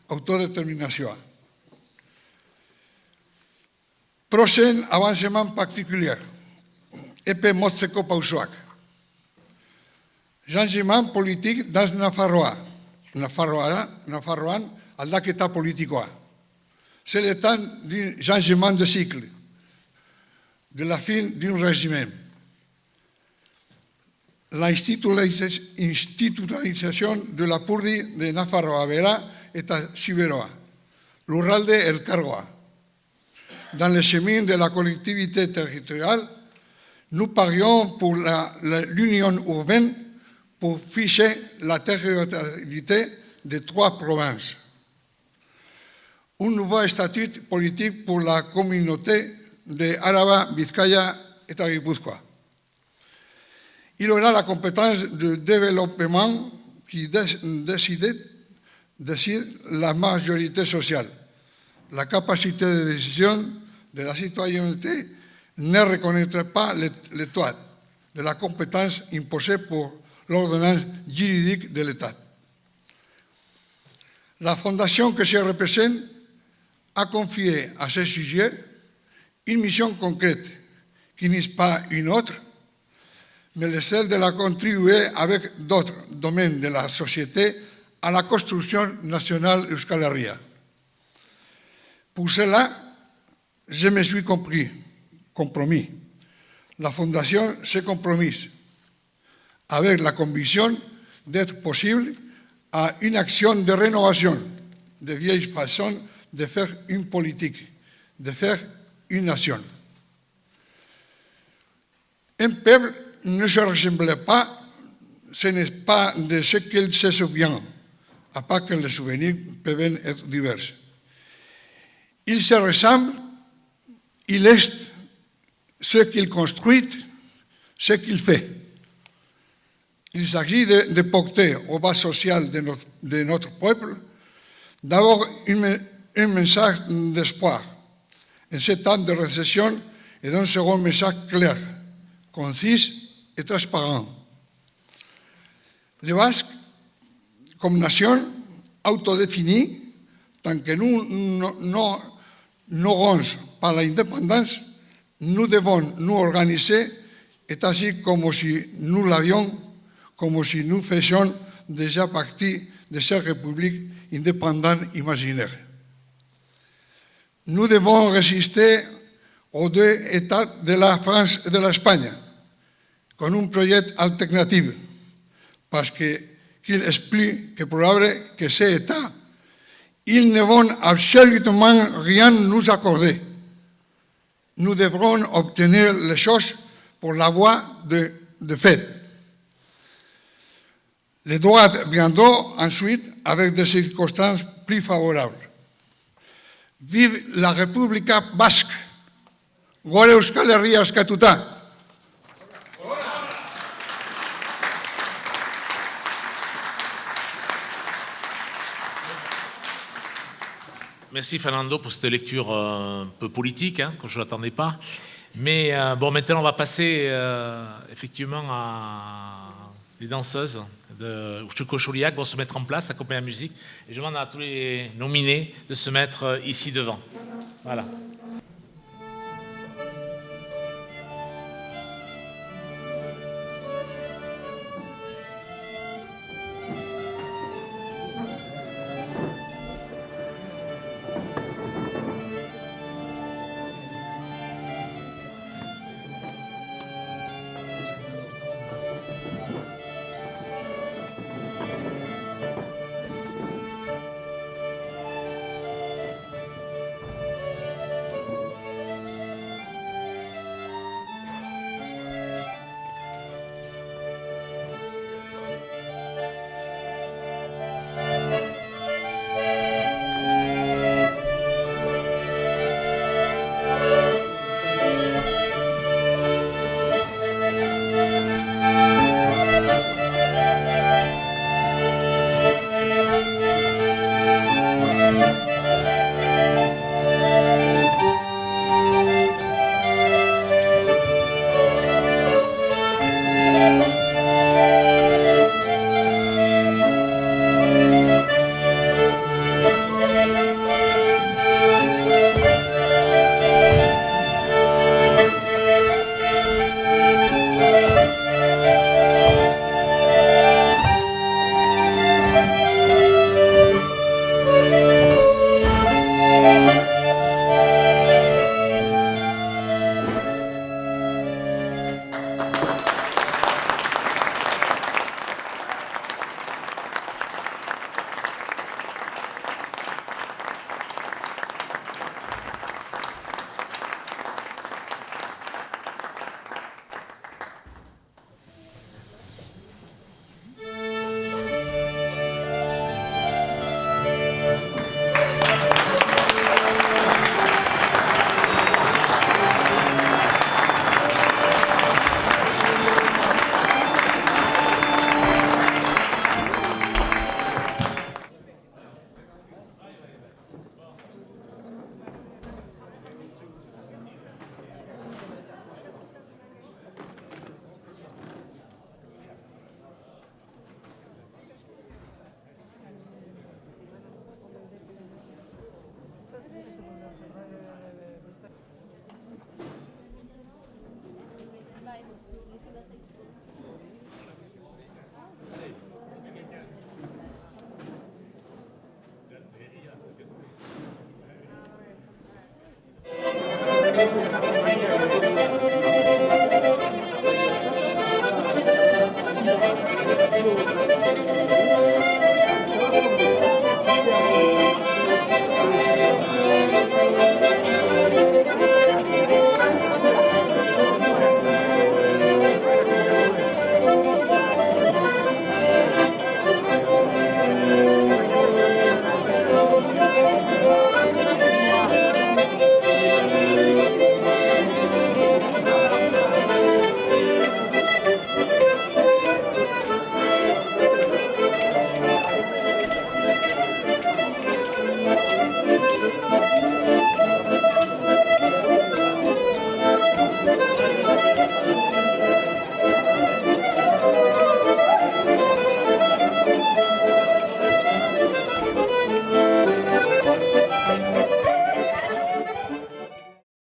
autodeterminazioa. Prochain avancement particulier, epe motzeko pausoak. Changement politique dans Nafarroa. Nafarroan aldaketa politikoa. C'est le temps d'un changement de cycle, de la fin d'un régime. L'institutionalisation de la Purdi de Nafarroa Behera eta Zuberoa. Lurralde elkargoa. Dans le chemin de la collectivité territoriale, nous parions pour l'union urbaine pour ficher la territorialité des trois provinces. Un nouveau statut politique pour la communauté de Araba, Vizcaya et Guipúzcoa. Il aura la compétence de développement qui décide la majorité sociale. La capacité de décision de la citoyenneté ne reconnaîtra pas l'État de la compétence imposée pour l'ordonnance juridique de l'État. La fondation que je représente a confié à ce sujet une mission concrète qui n'est pas une autre, mais celle de la contribuer avec d'autres domaines de la société à la construction nationale Euskal Herria. Pour cela, je me suis compromis. La Fondation s'est compromise avec la conviction d'être possible à une action de rénovation de vieilles façons de faire une politique, de faire une nation. Un peuple ne se ressemble pas, ce n'est pas de ce qu'il se souvient, à part que les souvenirs peuvent être divers. Il se ressemble, il est ce qu'il construit, ce qu'il fait. Il s'agit de porter au bas social de notre peuple d'abord un message d'espoir en ce temps de récession et d'un second message clair, concis et transparent. Les Basques, comme nation autodéfinie, tant que nous n'aurons pas l'indépendance, nous devons nous organiser et agir comme si nous l'avions, comme si nous faisions déjà partie de cette république indépendante imaginaire. Nous devons résister aux deux États de la France et de l'Espagne, con un projet alternatif, parce qu'il est plus que probable que ces États, ils ne vont absolument rien nous accorder. Nous devrons obtenir les choses pour la voie de fait. Les droits viendront ensuite avec des circonstances plus favorables. Vive la République basque! Gore Euskal Herria askatuta! Merci Fernando pour cette lecture un peu politique, que je ne l'attendais pas. Mais bon, maintenant on va passer effectivement à les danseuses de Uchuko Chouliak vont se mettre en place, accompagner la musique. Et je demande à tous les nominés de se mettre ici devant. Voilà.